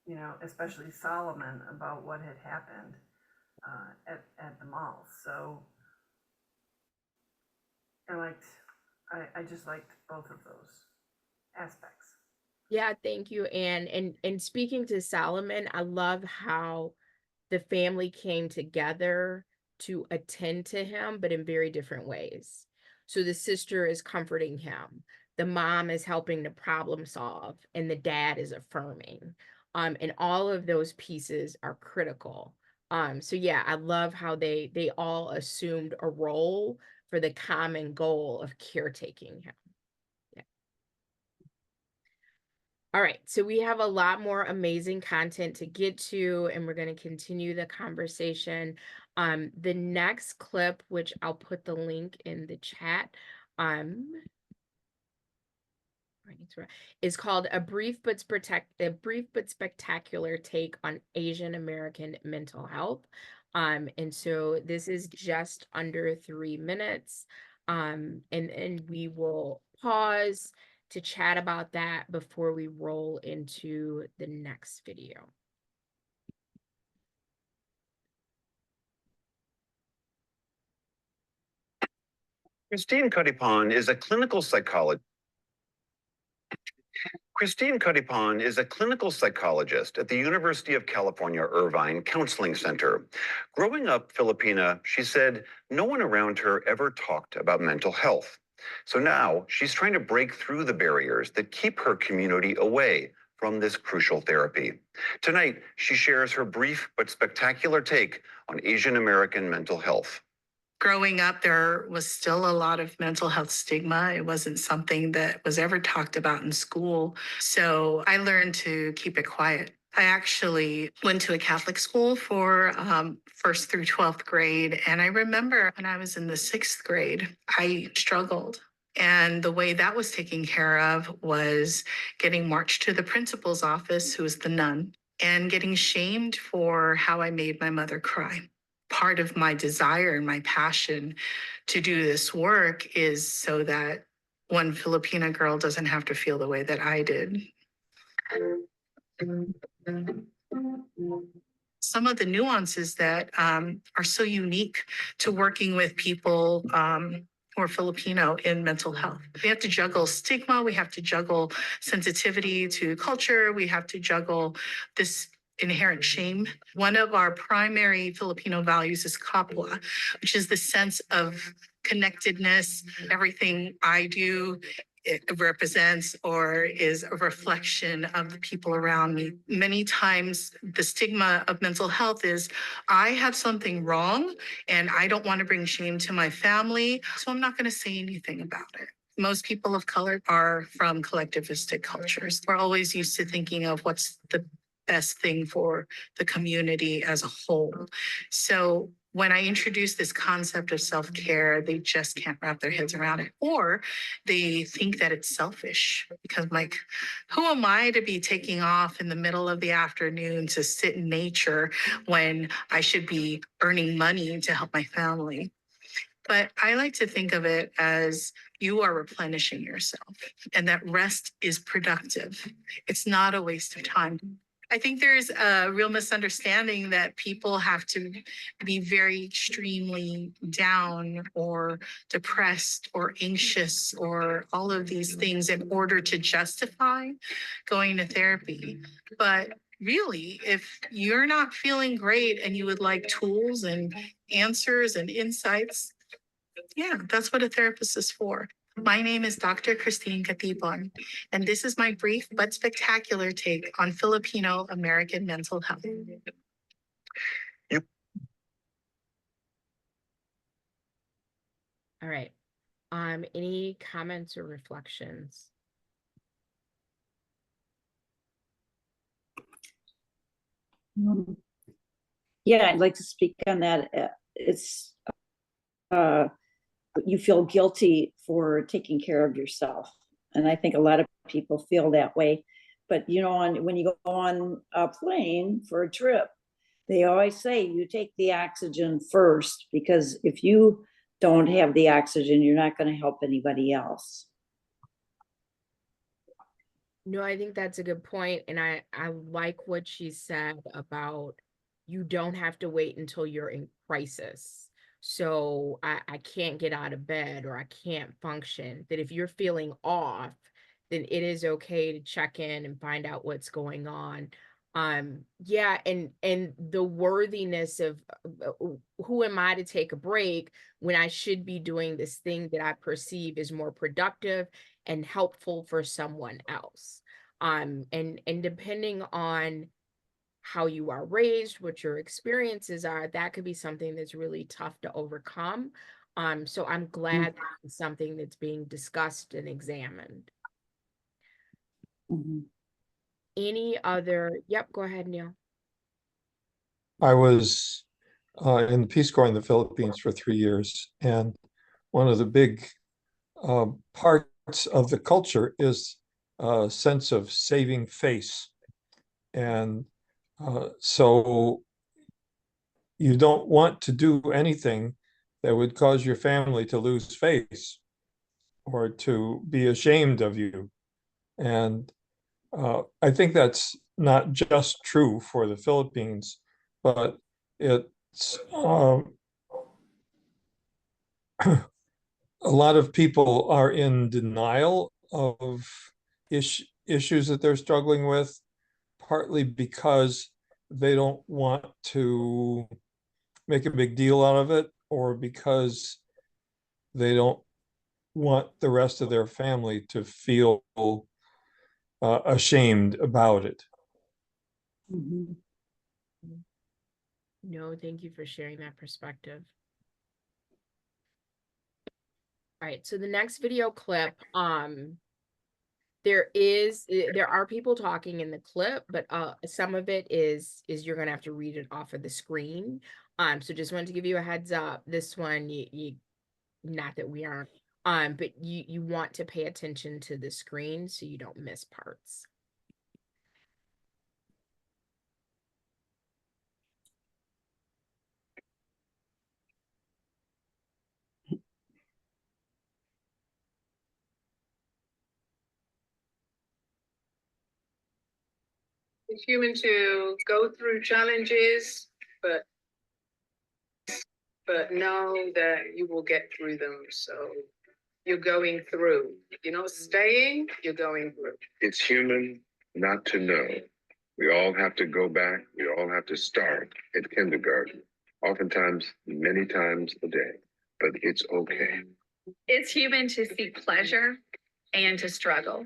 you know, especially Solomon, about what had happened at the mall. So I just liked both of those aspects. Yeah, thank you, Anne. And speaking to Solomon, I love how the family came together to attend to him, but in very different ways. So the sister is comforting him, the mom is helping to problem solve, and the dad is affirming. And all of those pieces are critical. So yeah, I love how they all assumed a role for the common goal of caretaking him. All right, so we have a lot more amazing content to get to, and we're going to continue the conversation. The next clip, which I'll put the link in the chat, is called a brief but spectacular take on Asian American mental health. And so this is just under 3 minutes. And we will pause to chat about that before we roll into the next video. Christine Cuddypon is a clinical psychologist. Christine Cuddypon is a clinical psychologist at the University of California, Irvine Counseling Center. Growing up Filipina, she said no one around her ever talked about mental health. So now she's trying to break through the barriers that keep her community away from this crucial therapy. Tonight, she shares her brief but spectacular take on Asian American mental health. Growing up, there was still a lot of mental health stigma. It wasn't something that was ever talked about in school. So I learned to keep it quiet. I actually went to a Catholic school for 1st through 12th grade. And I remember when I was in the 6th grade, I struggled. And the way that was taken care of was getting marched to the principal's office, who was the nun, and getting shamed for how I made my mother cry. Part of my desire and my passion to do this work is so that one Filipina girl doesn't have to feel the way that I did. Some of the nuances that are so unique to working with people who are Filipino in mental health. We have to juggle stigma, we have to juggle sensitivity to culture, we have to juggle this inherent shame. One of our primary Filipino values is kapwa, which is the sense of connectedness. Everything I do, it represents or is a reflection of the people around me. Many times the stigma of mental health is I have something wrong and I don't want to bring shame to my family, so I'm not going to say anything about it. Most people of color are from collectivistic cultures. We're always used to thinking of what's the best thing for the community as a whole. So when I introduce this concept of self-care, they just can't wrap their heads around it. Or they think that it's selfish because like, who am I to be taking off in the middle of the afternoon to sit in nature when I should be earning money to help my family? But I like to think of it as you are replenishing yourself and that rest is productive. It's not a waste of time. I think there's a real misunderstanding that people have to be very extremely down or depressed or anxious or all of these things in order to justify going to therapy. But really, if you're not feeling great and you would like tools and answers and insights, yeah, that's what a therapist is for. My name is Dr. Christine Katibon, and this is my brief but spectacular take on Filipino American mental health. All right. Any comments or reflections? Yeah, I'd like to speak on that. It's you feel guilty for taking care of yourself, and I think a lot of people feel that way. But you know, when you go on a plane for a trip, they always say you take the oxygen first, because if you don't have the oxygen, you're not going to help anybody else. No, I think that's a good point, and I like what she said about you don't have to wait until you're in crisis. So I can't get out of bed or I can't function. That if you're feeling off, then it is okay to check in and find out what's going on. Yeah, and the worthiness of who am I to take a break when I should be doing this thing that I perceive is more productive and helpful for someone else. And depending on how you are raised, what your experiences are, that could be something that's really tough to overcome. So I'm glad that it's something that's being discussed and examined. Any other, yep, go ahead, Neil. I was in the Peace Corps in the Philippines for 3 years, and one of the big parts of the culture is a sense of saving face. And so you don't want to do anything that would cause your family to lose face or to be ashamed of you. And I think that's not just true for the Philippines, but it's a lot of people are in denial of issues that they're struggling with, partly because they don't want to make a big deal out of it, or because they don't want the rest of their family to feel ashamed about it. No, thank you for sharing that perspective. All right, so the next video clip, there are people talking in the clip, but some of it is you're gonna have to read it off of the screen. So just wanted to give you a heads up. This one, you not that we aren't, but you want to pay attention to the screen so you don't miss parts. It's human to go through challenges, but know that you will get through them. So you're going through, staying, you're going through. It's human not to know. We all have to go back. We all have to start at kindergarten, oftentimes, many times a day, but it's okay. It's human to seek pleasure and to struggle.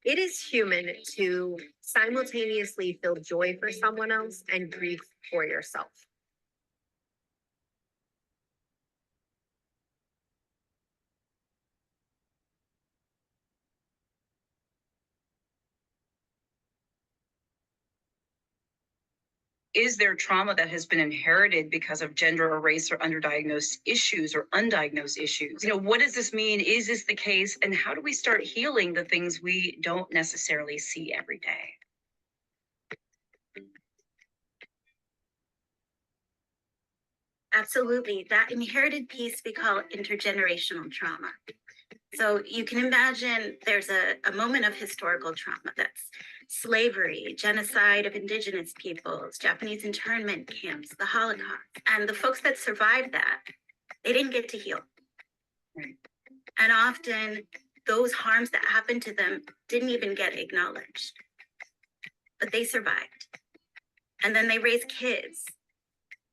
It is human to simultaneously feel joy for someone else and grief for yourself. Is there trauma that has been inherited because of gender or race or underdiagnosed issues or undiagnosed issues? What does this mean? Is this the case? And how do we start healing the things we don't necessarily see every day? Absolutely. That inherited piece we call intergenerational trauma. So you can imagine there's a moment of historical trauma that's slavery, genocide of indigenous peoples, Japanese internment camps, the Holocaust. And the folks that survived that, they didn't get to heal. And often those harms that happened to them didn't even get acknowledged, but they survived. And then they raise kids,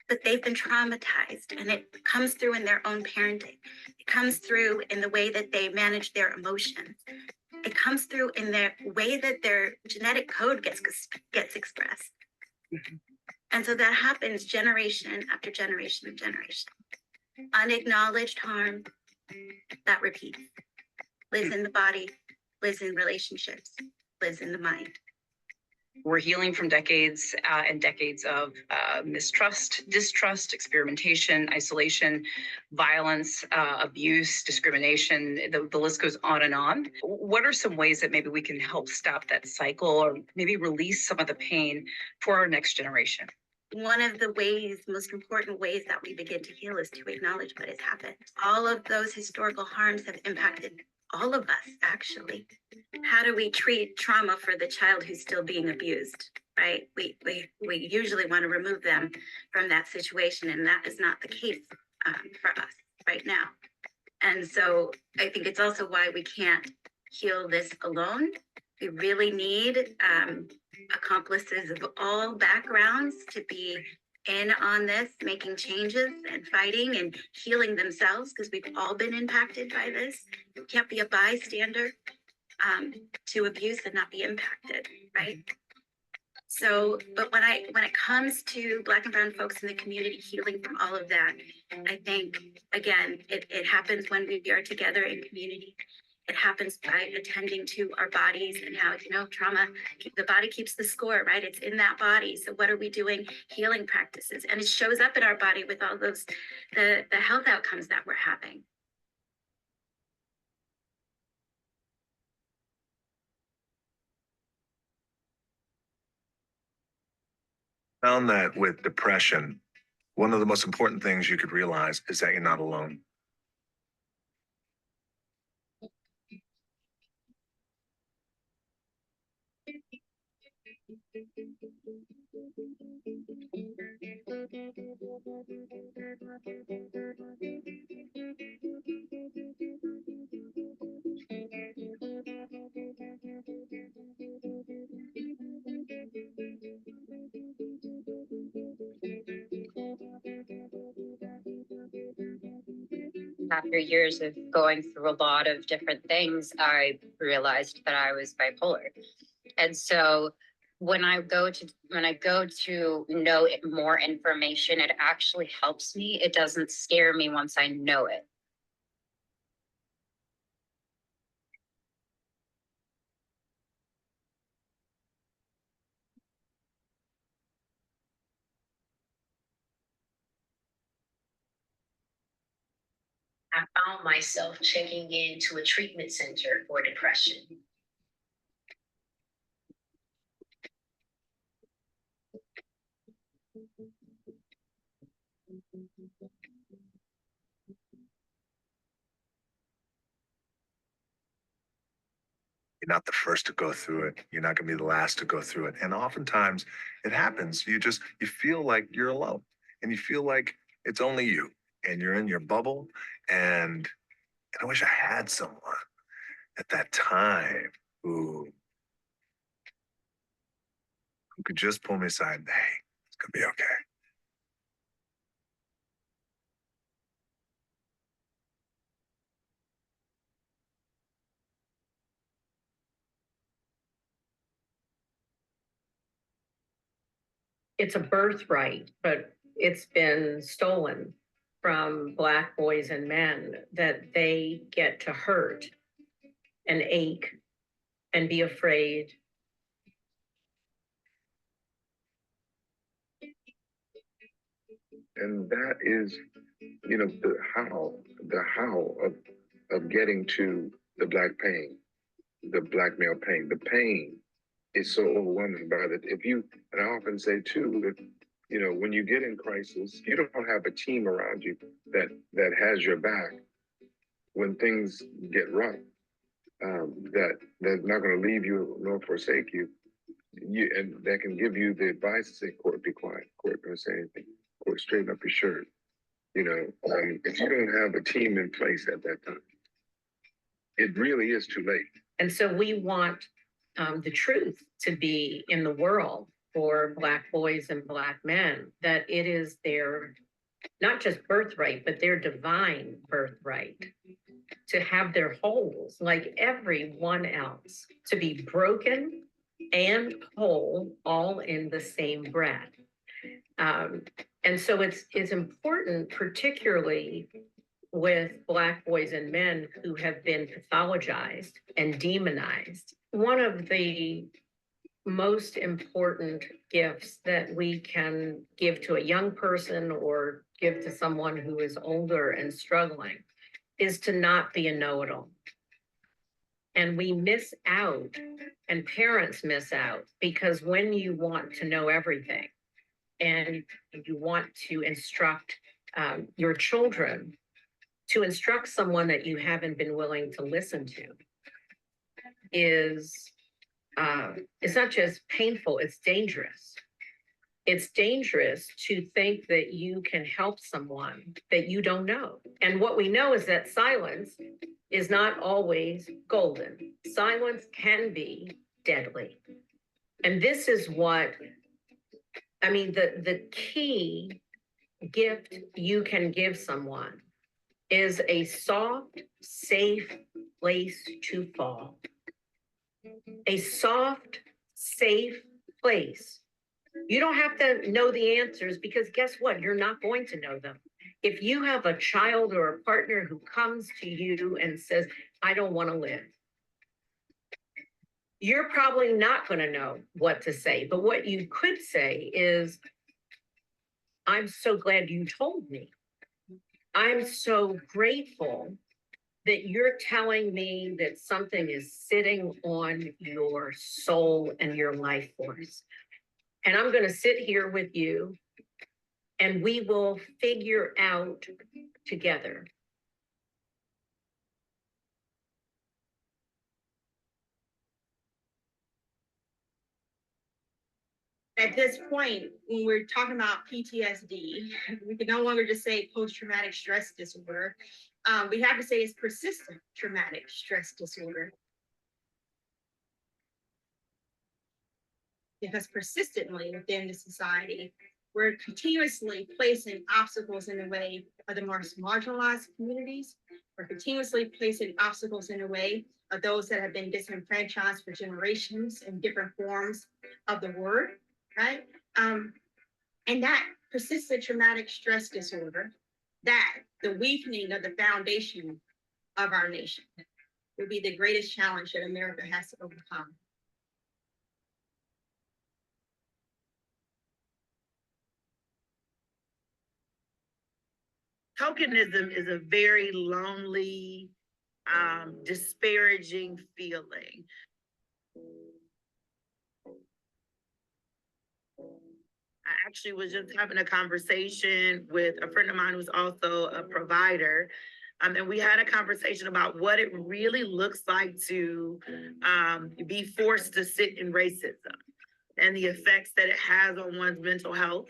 but they've been traumatized, and it comes through in their own parenting. It comes through in the way that they manage their emotions. It comes through in the way that their genetic code gets expressed. And so that happens generation after generation of generation. Unacknowledged harm that repeats, lives in the body, lives in relationships, lives in the mind. We're healing from decades and decades of mistrust, distrust, experimentation, isolation, violence, abuse, discrimination. The list goes on and on. What are some ways that maybe we can help stop that cycle or maybe release some of the pain for our next generation? One of the most important ways that we begin to heal is to acknowledge what has happened. All of those historical harms have impacted all of us, actually. How do we treat trauma for the child who's still being abused, right? We usually want to remove them from that situation, and that is not the case for us right now. And so I think it's also why we can't heal this alone. We really need accomplices of all backgrounds to be in on this, making changes and fighting and healing themselves, because we've all been impacted by this. You can't be a bystander to abuse and not be impacted, right? So, but when it comes to Black and brown folks in the community healing from all of that, I think, again, it happens when we are together in community. It happens by attending to our bodies and how, trauma, the body keeps the score, right? It's in that body. So what are we doing? Healing practices. And it shows up in our body with all those, the health outcomes that we're having. Found that with depression, one of the most important things you could realize is that you're not alone. After years of going through a lot of different things, I realized that I was bipolar. And so when I go to know more information, it actually helps me. It doesn't scare me once I know it. I found myself checking into a treatment center for depression. You're not the first to go through it. You're not going to be the last to go through it. And oftentimes it happens. You feel like you're alone and you feel like it's only you and you're in your bubble. And I wish I had someone at that time who could just pull me aside and, hey, it's going to be okay. It's a birthright, but it's been stolen from Black boys and men, that they get to hurt and ache and be afraid. And that is, the how of getting to the Black pain, the Black male pain. The pain is so overwhelming, brother. And I often say too, that, when you get in crisis, you don't have a team around you that has your back when things get rough, that's not going to leave you nor forsake you. And that can give you the advice to say, Court, be quiet. Court, don't say anything. Court, straighten up your shirt. If you don't have a team in place at that time, it really is too late. And so we want the truth to be in the world for Black boys and Black men, that it is their, not just birthright, but their divine birthright to have their holes like everyone else, to be broken and whole all in the same breath. And so it's important, particularly with Black boys and men who have been pathologized and demonized. One of the most important gifts that we can give to a young person or give to someone who is older and struggling is to not be a know-it-all. And we miss out, and parents miss out, because when you want to know everything and you want to instruct your children, to instruct someone that you haven't been willing to listen to is, it's not just painful, it's dangerous. It's dangerous to think that you can help someone that you don't know. And what we know is that silence is not always golden. Silence can be deadly. And this is what, the key gift you can give someone is a soft, safe place to fall. A soft, safe place. You don't have to know the answers, because guess what? You're not going to know them. If you have a child or a partner who comes to you and says, I don't want to live, you're probably not going to know what to say. But what you could say is, I'm so glad you told me. I'm so grateful that you're telling me that something is sitting on your soul and your life force. And I'm going to sit here with you and we will figure out together. At this point, when we're talking about PTSD, we can no longer just say post-traumatic stress disorder. We have to say it's persistent traumatic stress disorder. Because persistently within the society, we're continuously placing obstacles in the way of the most marginalized communities. We're continuously placing obstacles in the way of those that have been disenfranchised for generations in different forms of the word, right? And that persistent traumatic stress disorder, that the weakening of the foundation of our nation, will be the greatest challenge that America has to overcome. Tokenism is a very lonely, disparaging feeling. I actually was just having a conversation with a friend of mine who's also a provider And we had a conversation about what it really looks like to be forced to sit in racism and the effects that it has on one's mental health.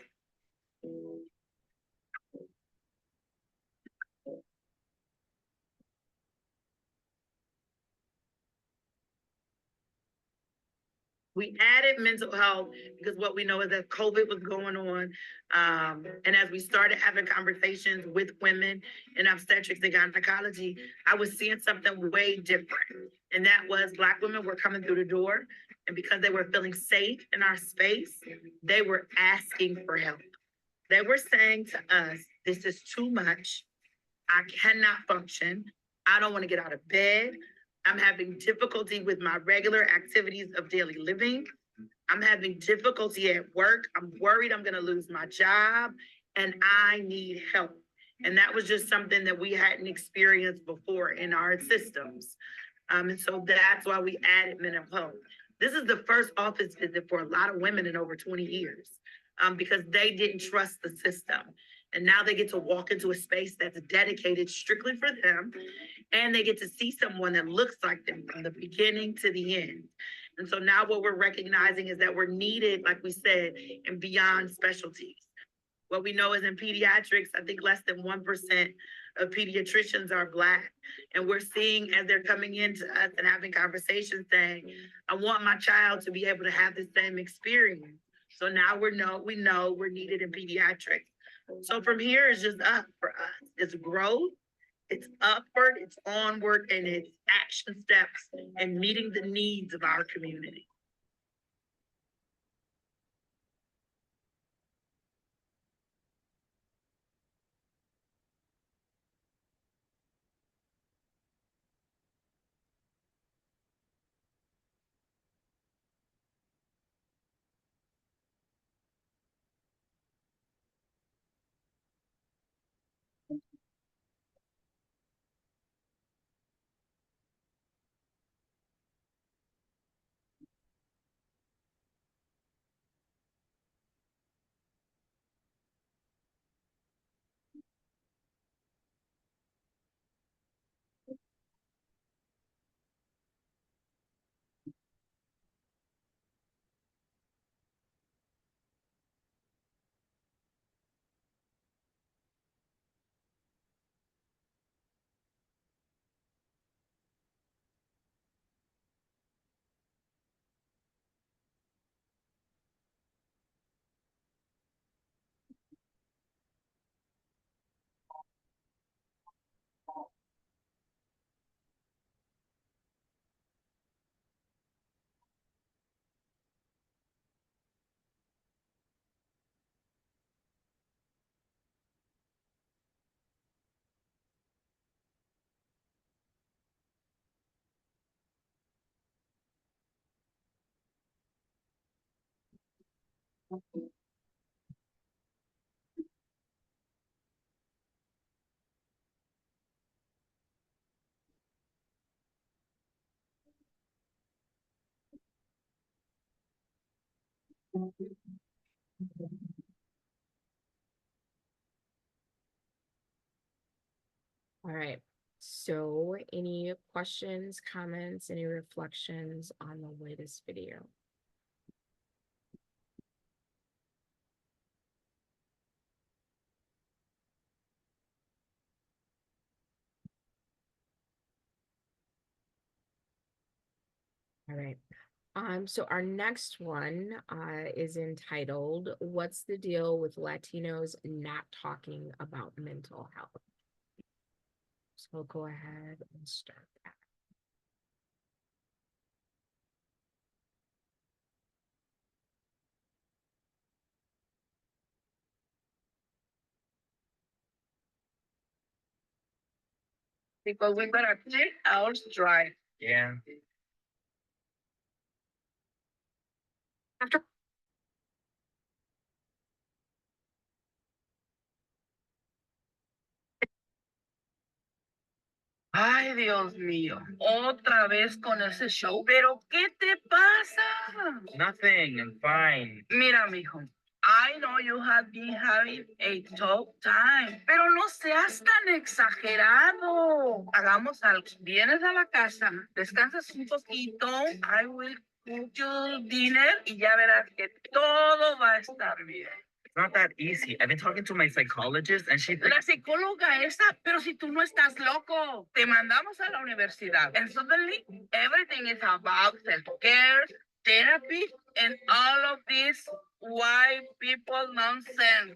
We added mental health because what we know is that COVID was going on. And as we started having conversations with women in obstetrics and gynecology, I was seeing something way different. And that was Black women were coming through the door. And because they were feeling safe in our space, they were asking for help. They were saying to us, this is too much. I cannot function. I don't want to get out of bed. I'm having difficulty with my regular activities of daily living. I'm having difficulty at work. I'm worried I'm going to lose my job and I need help. And that was just something that we hadn't experienced before in our systems. And so that's why we added mental health. This is the first office visit for a lot of women in over 20 years because they didn't trust the system. And now they get to walk into a space that's dedicated strictly for them. And they get to see someone that looks like them from the beginning to the end. And so now what we're recognizing is that we're needed, like we said, in beyond specialties. What we know is in pediatrics, I think less than 1% of pediatricians are Black. And we're seeing as they're coming into us and having conversations saying, I want my child to be able to have the same experience. So now we know we're needed in pediatrics. So from here, it's just up for us. It's growth, it's upward, it's onward, and it's action steps and meeting the needs of our community. All right. So any questions, comments, any reflections on the latest video? All right. So our next one is entitled, What's the Deal with Latinos Not Talking About Mental Health? So we'll go ahead and start that. Because we're gonna take hours drive. Yeah. After Ay, Dios mío, otra vez con ese show. ¿Pero qué te pasa? Nothing, I'm fine. Mira, mijo, I know you have been having a tough time, pero no seas tan exagerado. Hagamos algo. Vienes a la casa, descansas un poquito, I will cook you dinner y ya verás que todo va a estar bien. It's not that easy. I've been talking to my psychologist and she La psicóloga esa, pero si tú no estás loco, te mandamos a la universidad. And suddenly, everything is about self-care, therapy, and all of this white people nonsense.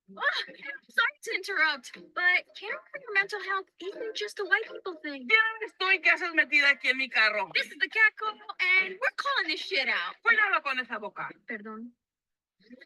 Sorry to interrupt, but caring for your mental health isn't just a white people thing. Estoy que haces metida aquí en mi carro. This is the cat call, and we're calling this shit out. Cuidado con esa boca. Perdón.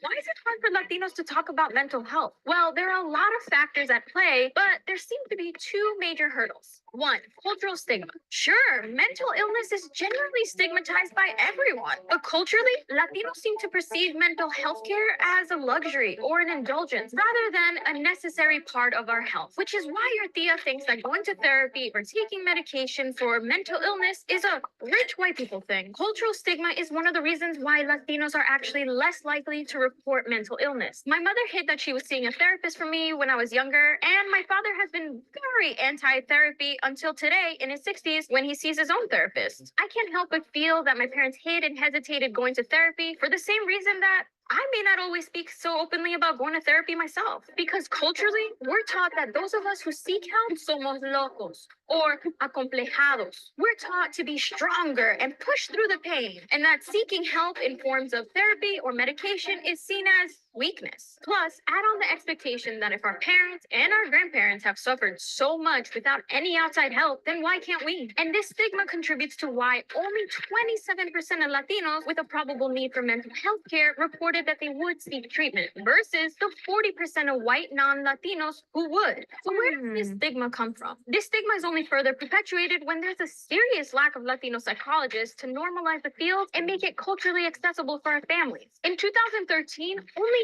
Why is it hard for Latinos to talk about mental health? Well, there are a lot of factors at play, but there seem to be two major hurdles. One, cultural stigma. Sure, mental illness is generally stigmatized by everyone, but culturally, Latinos seem to perceive mental health care as a luxury or an indulgence rather than a necessary part of our health, which is why your tia thinks that going to therapy or taking medication for mental illness is a rich white people thing. Cultural stigma is one of the reasons why Latinos are actually less likely to report mental illness. My mother hid that she was seeing a therapist for me when I was younger, and my father has been very anti-therapy until today in his 60s when he sees his own therapist. I can't help but feel that my parents hid and hesitated going to therapy for the same reason that I may not always speak so openly about going to therapy myself, because culturally, we're taught that those of us who seek help somos locos or acomplejados. We're taught to be stronger and push through the pain, and that seeking help in forms of therapy or medication is seen as weakness. Plus, add on the expectation that if our parents and our grandparents have suffered so much without any outside help, then why can't we? And this stigma contributes to why only 27% of Latinos with a probable need for mental health care reported that they would seek treatment versus the 40% of white non-Latinos who would. So where does this stigma come from? This stigma is only further perpetuated when there's a serious lack of Latino psychologists to normalize the field and make it culturally accessible for our families. In 2013, only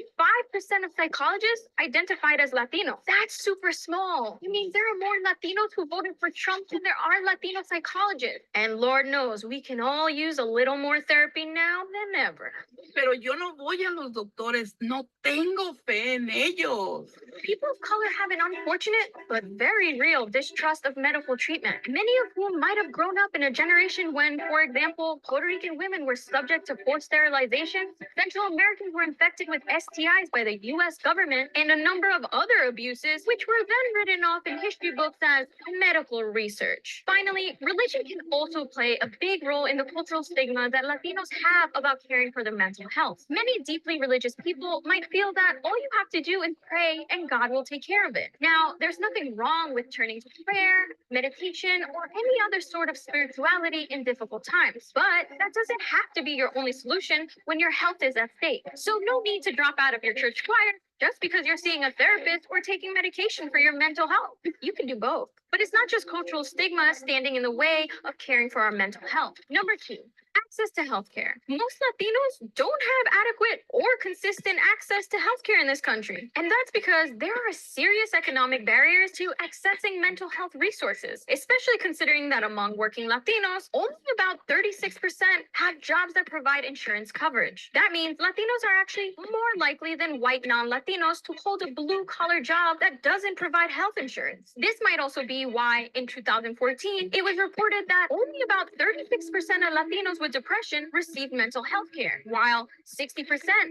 5% of psychologists identified as Latino. That's super small. You mean there are more Latinos who voted for Trump than there are Latino psychologists. And Lord knows we can all use a little more therapy now than ever. Pero yo no voy a los doctores. No tengo fe en ellos. People of color have an unfortunate but very real distrust of medical treatment, many of whom might have grown up in a generation when, for example, Puerto Rican women were subject to forced sterilization, Central Americans were infected with STIs by the US government, and a number of other abuses, which were then written off in history books as medical research. Finally, religion can also play a big role in the cultural stigma that Latinos have about caring for their mental health. Many deeply religious people might feel that all you have to do is pray and God will take care of it. Now, there's nothing wrong with turning to prayer, meditation, or any other sort of spirituality in difficult times, but that doesn't have to be your only solution when your health is at stake. So no need to drop out of your church choir just because you're seeing a therapist or taking medication for your mental health. You can do both. But it's not just cultural stigma standing in the way of caring for our mental health. Number 2, access to healthcare. Most Latinos don't have adequate or consistent access to healthcare in this country. And that's because there are serious economic barriers to accessing mental health resources, especially considering that among working Latinos, only about 36% have jobs that provide insurance coverage. That means Latinos are actually more likely than white non-Latinos to hold a blue-collar job that doesn't provide health insurance. This might also be why in 2014, it was reported that only about 36% of Latinos with depression received mental health care, while 60%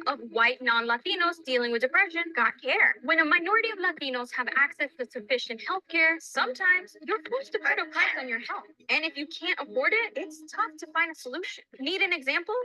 of white non-Latinos dealing with depression got care. When a minority of Latinos have access to sufficient health care, sometimes you're forced to put a price on your health. And if you can't afford it, it's tough to find a solution. Need an example?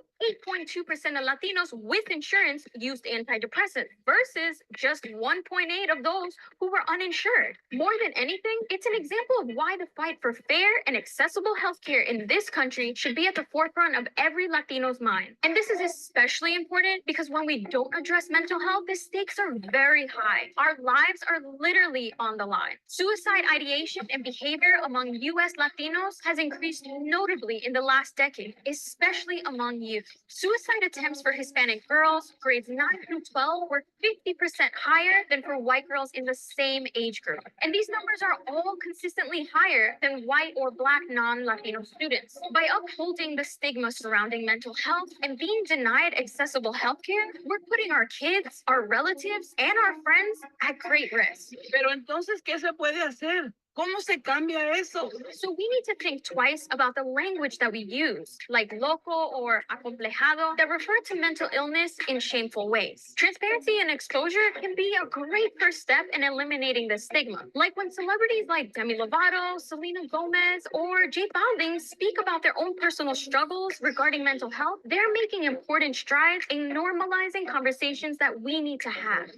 8.2% of Latinos with insurance used antidepressants versus just 1.8% of those who were uninsured. More than anything, it's an example of why the fight for fair and accessible healthcare in this country should be at the forefront of every Latino's mind. And this is especially important because when we don't address mental health, the stakes are very high. Our lives are literally on the line. Suicide ideation and behavior among US Latinos has increased notably in the last decade, especially among youth. Suicide attempts for Hispanic girls, grades 9 through 12, were 50% higher than for white girls in the same age group. And these numbers are all consistently higher than white or Black non-Latino students. By upholding the stigma stigma surrounding mental health and being denied accessible healthcare, we're putting our kids, our relatives, and our friends at great risk. Pero entonces, ¿qué se puede hacer? ¿Cómo se cambia eso? So we need to think twice about the language that we use, like loco or acomplejado, that refer to mental illness in shameful ways. Transparency and exposure can be a great first step in eliminating the stigma. Like when celebrities like Demi Lovato, Selena Gomez, or J Balvin speak about their own personal struggles regarding mental health, they're making important strides in normalizing conversations that we need to have.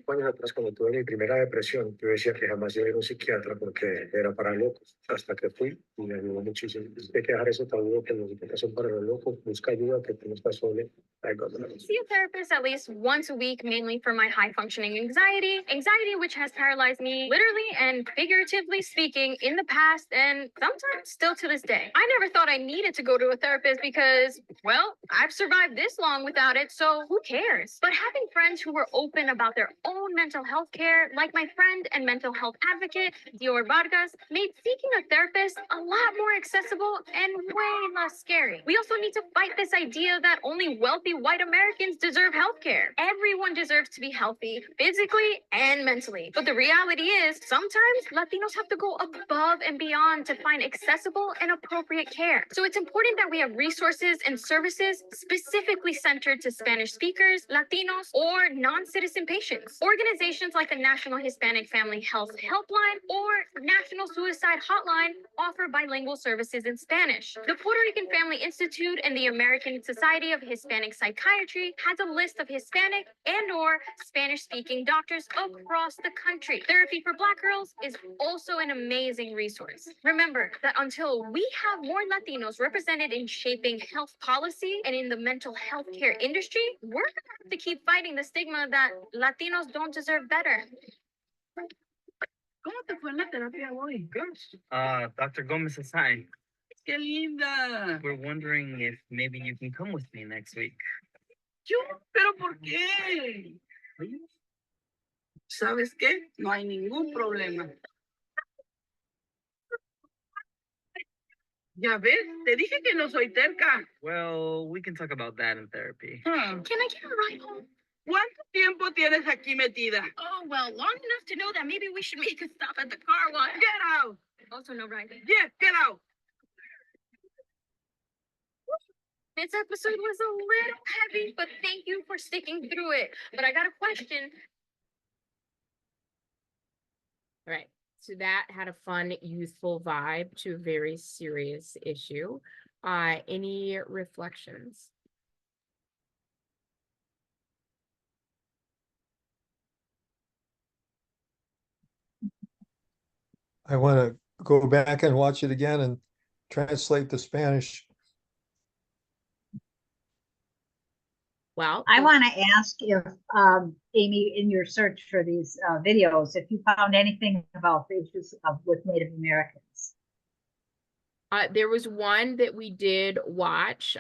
Años atrás, cuando tuve mi primera depresión, yo decía que jamás iba a ir a un psiquiatra porque era para locos, hasta que fui y me ayudó muchísimo. Hay que dejar eso tabú que los psiquiatras son para los locos, busca ayuda, que tú no estás solo. See a therapist at least once a week, mainly for my high functioning anxiety which has paralyzed me literally and figuratively speaking in the past and sometimes still to this day. I never thought I needed to go to a therapist because, well, I've survived this long without it, so who cares? But having friends who were open about their own mental health care, like my friend and mental health advocate, Dior Vargas, made seeking a therapist a lot more accessible and way less scary. We also need to fight this idea that only wealthy white Americans deserve health care. Everyone deserves to be healthy, physically and mentally. But the reality is, sometimes Latinos have to go above and beyond to find accessible and appropriate care. So it's important that we have resources and services specifically centered to Spanish speakers, Latinos, or non-citizen patients. Organizations like the National Hispanic Family Health Helpline or National Suicide Hotline offer bilingual services in Spanish. The Puerto Rican Family Institute and the American Society of Hispanic Psychiatry has a list of Hispanic and/or Spanish-speaking doctors across the country. Therapy for Black Girls is also an amazing resource. Remember that until we have more Latinos represented in shaping health policy and in the mental health care industry, we're gonna have to keep fighting the stigma that Latinos don't deserve better. ¿Cómo te fue en la terapia hoy? Good. Dr. Gomez Asai, ¡Qué linda! we're wondering if maybe you can come with me next week. ¿Yo? ¿Pero por qué? ¿Sabes qué? No hay ningún problema. Ya ves, te dije que no soy terca. Well, we can talk about that in therapy. Can I get a ride home? ¿Cuánto tiempo tienes aquí metida? Oh, well, long enough to know that maybe we should make a stop at the car wash. Get out! Also no riding. Yes, get out! This episode was a little heavy, but thank you for sticking through it. But I got a question. All right. So that had a fun, youthful vibe to a very serious issue. Any reflections? I want to go back and watch it again and translate the Spanish. Well, I want to ask if, Amy, in your search for these videos, if you found anything about the issues with Native Americans. There was one that we did watch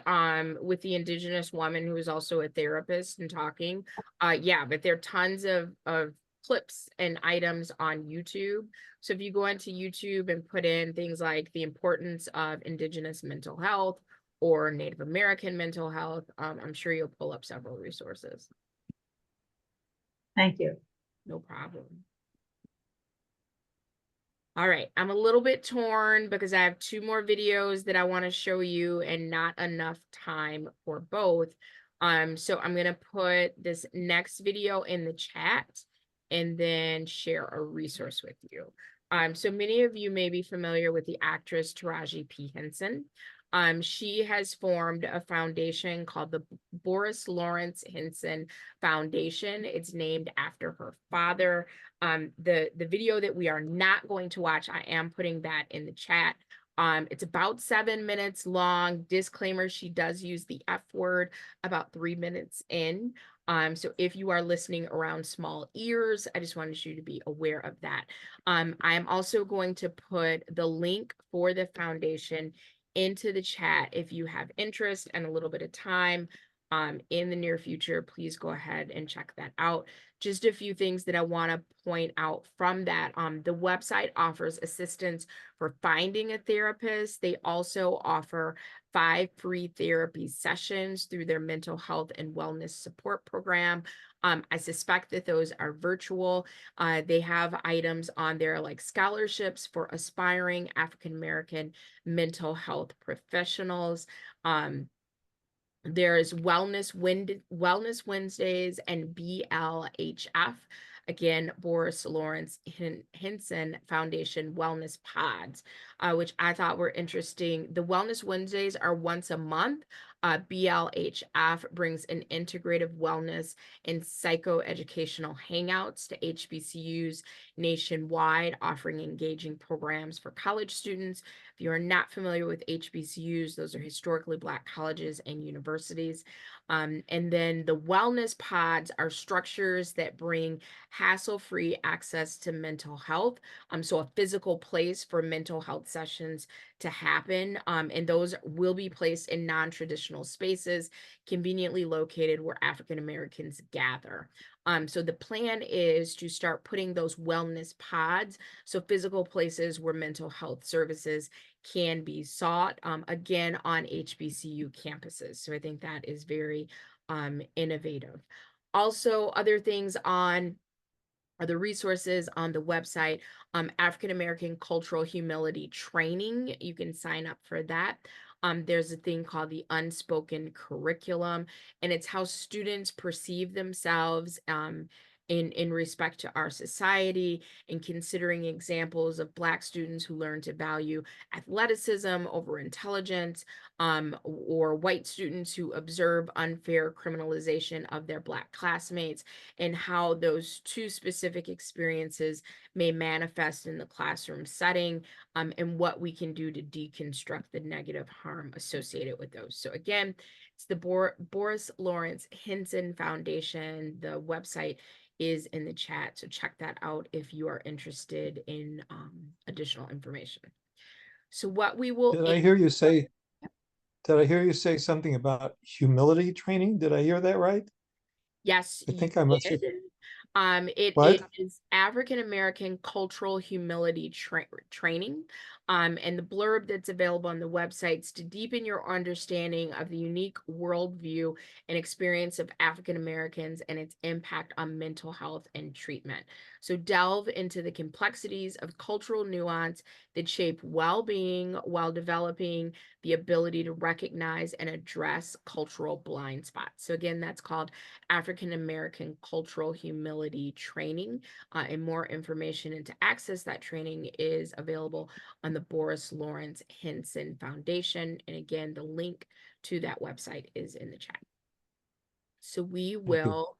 with the Indigenous woman who was also a therapist and talking. Yeah, but there are tons of clips and items on YouTube. So if you go into YouTube and put in things like the importance of Indigenous mental health or Native American mental health, I'm sure you'll pull up several resources. Thank you. No problem. All right, I'm a little bit torn because I have 2 more videos that I want to show you and not enough time for both. So I'm going to put this next video in the chat and then share a resource with you. So many of you may be familiar with the actress Taraji P. Henson. She has formed a foundation called the Boris Lawrence Henson Foundation. It's named after her father. The video that we are not going to watch, I am putting that in the chat. It's about 7 minutes long. Disclaimer, she does use the F word about 3 minutes in. So if you are listening around small ears, I just wanted you to be aware of that. I am also going to put the link for the foundation into the chat if you have interest and a little bit of time. in the near future, please go ahead and check that out. Just a few things that I want to point out from that. The website offers assistance for finding a therapist. They also offer 5 free therapy sessions through their mental health and wellness support program. I suspect that those are virtual. They have items on there like scholarships for aspiring African-American mental health professionals. There's Wellness Wednesdays and BLHF. Again, Boris Lawrence Henson Foundation Wellness Pods, which I thought were interesting. The Wellness Wednesdays are once a month. BLHF brings an integrative wellness and psychoeducational hangouts to HBCUs nationwide, offering engaging programs for college students. If you are not familiar with HBCUs, those are historically Black colleges and universities. And then the wellness pods are structures that bring hassle-free access to mental health. So a physical place for mental health sessions to happen. And those will be placed in non-traditional spaces, conveniently located where African Americans gather. So the plan is to start putting those wellness pods, so physical places where mental health services can be sought, again, on HBCU campuses. So I think that is very innovative. Also, other things on the resources on the website, African American Cultural Humility Training. You can sign up for that. There's a thing called the Unspoken Curriculum, and it's how students perceive themselves in respect to our society, and considering examples of Black students who learn to value athleticism over intelligence, or white students who observe unfair criminalization of their Black classmates, and how those two specific experiences may manifest in the classroom setting, and what we can do to deconstruct the negative harm associated with those. So again, it's the Boris Lawrence Henson Foundation. The website is in the chat, so check that out if you are interested in additional information. So what we will— Did I hear you say something about humility training? Did I hear that right? Yes, I think you I must have. did. It What? is African American Cultural Humility Training. And the blurb that's available on the websites to deepen your understanding of the unique worldview and experience of African Americans and its impact on mental health and treatment. So delve into the complexities of cultural nuance that shape well-being while developing the ability to recognize and address cultural blind spots. So again, that's called African American Cultural Humility Training. And more information and to access that training is available on the Boris Lawrence Henson Foundation. And again, the link to that website is in the chat. So we will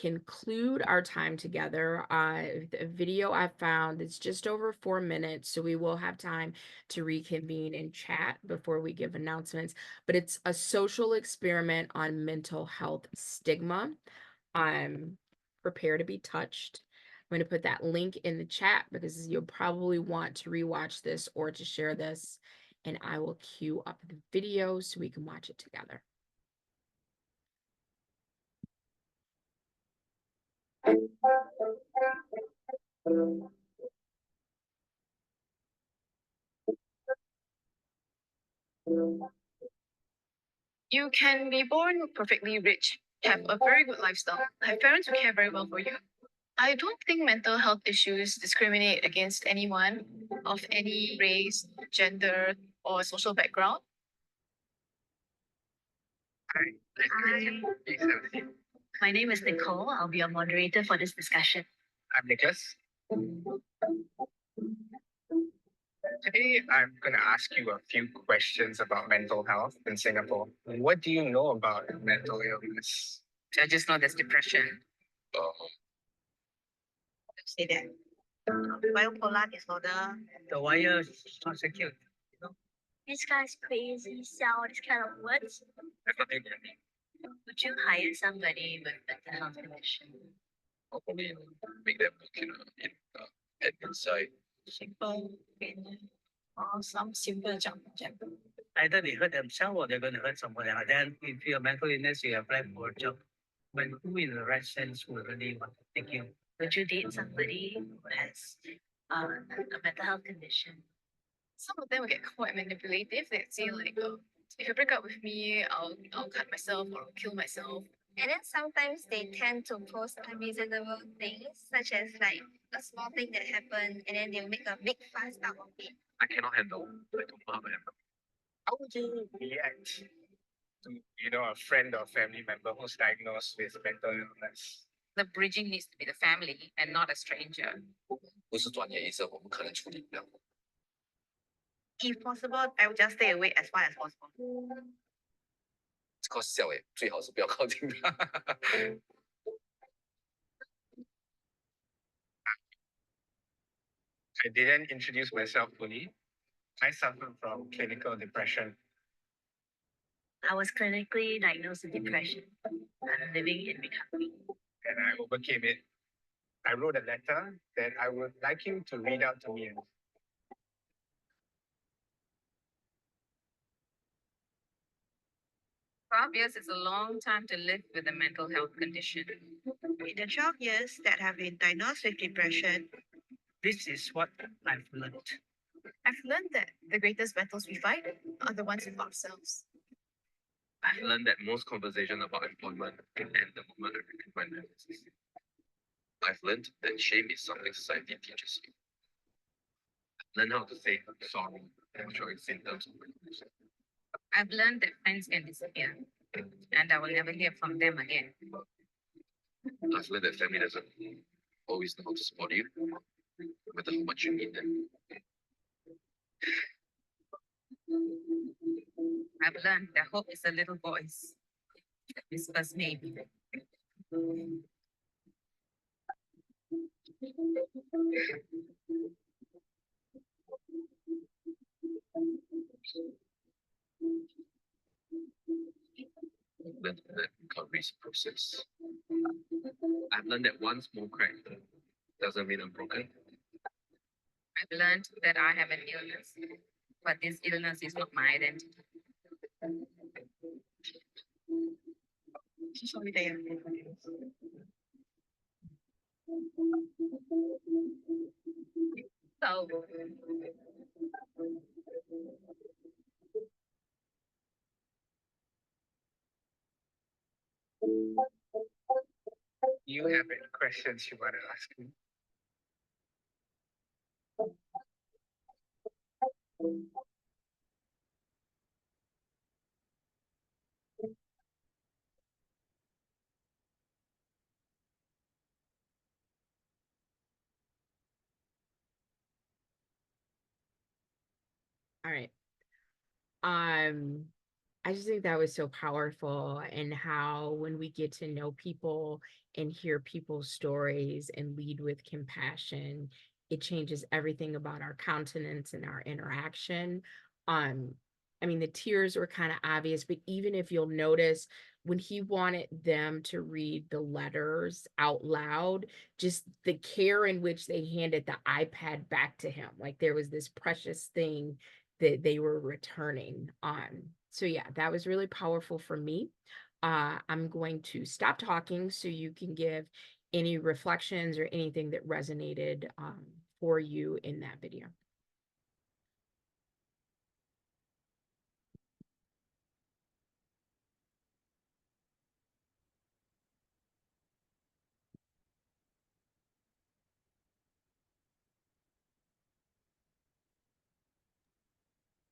conclude our time together. The video I found is just over 4 minutes, so we will have time to reconvene and chat before we give announcements. But it's a social experiment on mental health stigma. Prepare to be touched. I'm going to put that link in the chat because you'll probably want to rewatch this or to share this, and I will queue up the video so we can watch it together. You can be born perfectly rich, have a very good lifestyle, have parents who care very well for you. I don't think mental health issues discriminate against anyone of any race, gender, or social background. Hi. My name is Nicole. I'll be a moderator for this discussion. I'm Nicholas. Today, I'm going to ask you a few questions about mental health in Singapore. What do you know about mental illness? I just know there's depression. Say that. Bipolar disorder. The wire is not so cute. This guy's crazy, so all these kind of words. There's nothing to me. Would you hire somebody with mental health condition? Hopefully, make them look in admin side. Simple, or some simple job. either they hurt themselves or they're going to hurt someone else. Then if you're mental illness, you apply for a job. But who in the right sense would really want to take you? Would you date somebody who has a mental health condition? Some of them will get quite manipulative. They'd say like, oh, if you break up with me, I'll cut myself or I'll kill myself. And then sometimes they tend to post unreasonable things, such as like a small thing that happened, and then they'll make a big fuss out of it. I cannot handle. I don't know how to handle. How would you react to, a friend or family member who's diagnosed with mental illness? The bridging needs to be the family and not a stranger. 不是专业医生，我们可能处理不了。 If possible, I would just stay away as far as possible. 靠笑诶，最好是不要靠近他。I didn't introduce myself fully. I suffer from clinical depression. I was clinically diagnosed with depression. I'm living in recovery. And I overcame it. I wrote a letter that I would like you to read out to me. 12 years is a long time to live with a mental health condition. In the 12 years that have been diagnosed with depression, This is what I've learned. I've learned that the greatest battles we fight are the ones with ourselves. I've learned that most conversation about employment can end the moment I repeat my analysis. I've learned that shame is something society teaches you. I've learned how to say sorry and show its symptoms of abuse. I've learned that friends can disappear and I will never hear from them again. I've learned that family doesn't always know how to support you, no matter how much you need them. I've learned that hope is a little voice that whispers maybe. I've learned that recovery is a process. I've learned that one small crack doesn't mean I'm broken. I've learned that I have an illness, but this illness is not my identity. sorry, Dan. So, You have any questions you want to ask me? All right. I just think that was so powerful, and how when we get to know people and hear people's stories and lead with compassion, it changes everything about our countenance and our interaction. I mean, the tears were kind of obvious, but even if you'll notice, when he wanted them to read the letters out loud, just the care in which they handed the iPad back to him, like there was this precious thing that they were returning on. So yeah, that was really powerful for me. I'm going to stop talking so you can give any reflections or anything that resonated for you in that video.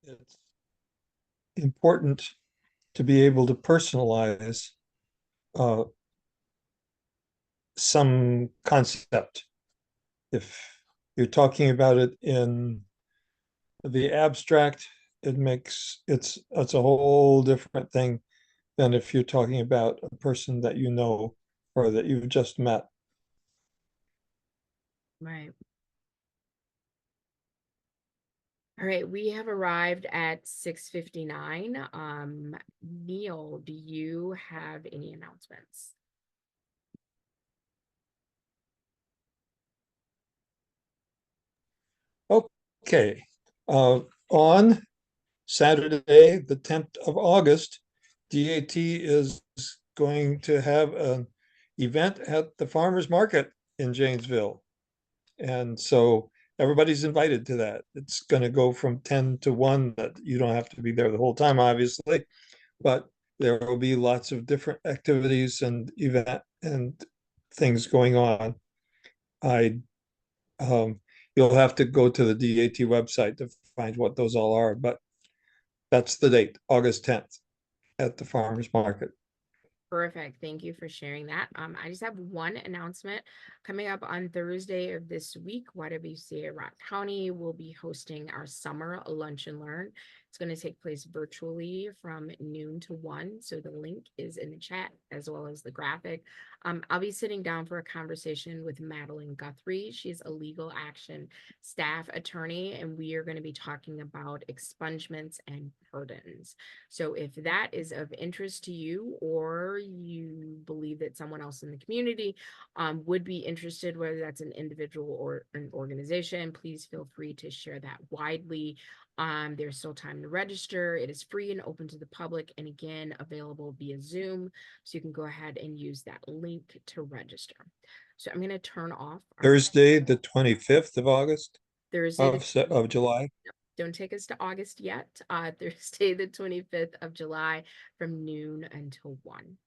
It's important to be able to personalize some concept. If you're talking about it in the abstract, it's a whole different thing than if you're talking about a person that you know or that you've just met. Right. All right, we have arrived at 6:59. Neil, do you have any announcements? Okay. On Saturday, the 10th of August, DAT is going to have an event at the farmers market in Janesville. And so everybody's invited to that. It's going to go from 10 to 1, that you don't have to be there the whole time, obviously, but there will be lots of different activities and event and things going on. You'll have to go to the DAT website to find what those all are, but that's the date, August 10th at the farmers market. Perfect. Thank you for sharing that. I just have one announcement coming up on Thursday of this week. YWCA Rock County will be hosting our summer lunch and learn. It's going to take place virtually from noon to 1. So the link is in the chat as well as the graphic. I'll be sitting down for a conversation with Madeline Guthrie. She's a legal action staff attorney, and we are going to be talking about expungements and pardons. So if that is of interest to you, or you believe that someone else in the community would be interested, whether that's an individual or an organization, please feel free to share that widely. There's still time to register. It is free and open to the public, and again, available via Zoom. So you can go ahead and use that link to register. So I'm going to turn off Thursday, the 25th of August Thursday of July. Don't take us to August yet. Thursday, the 25th of July from noon until 1.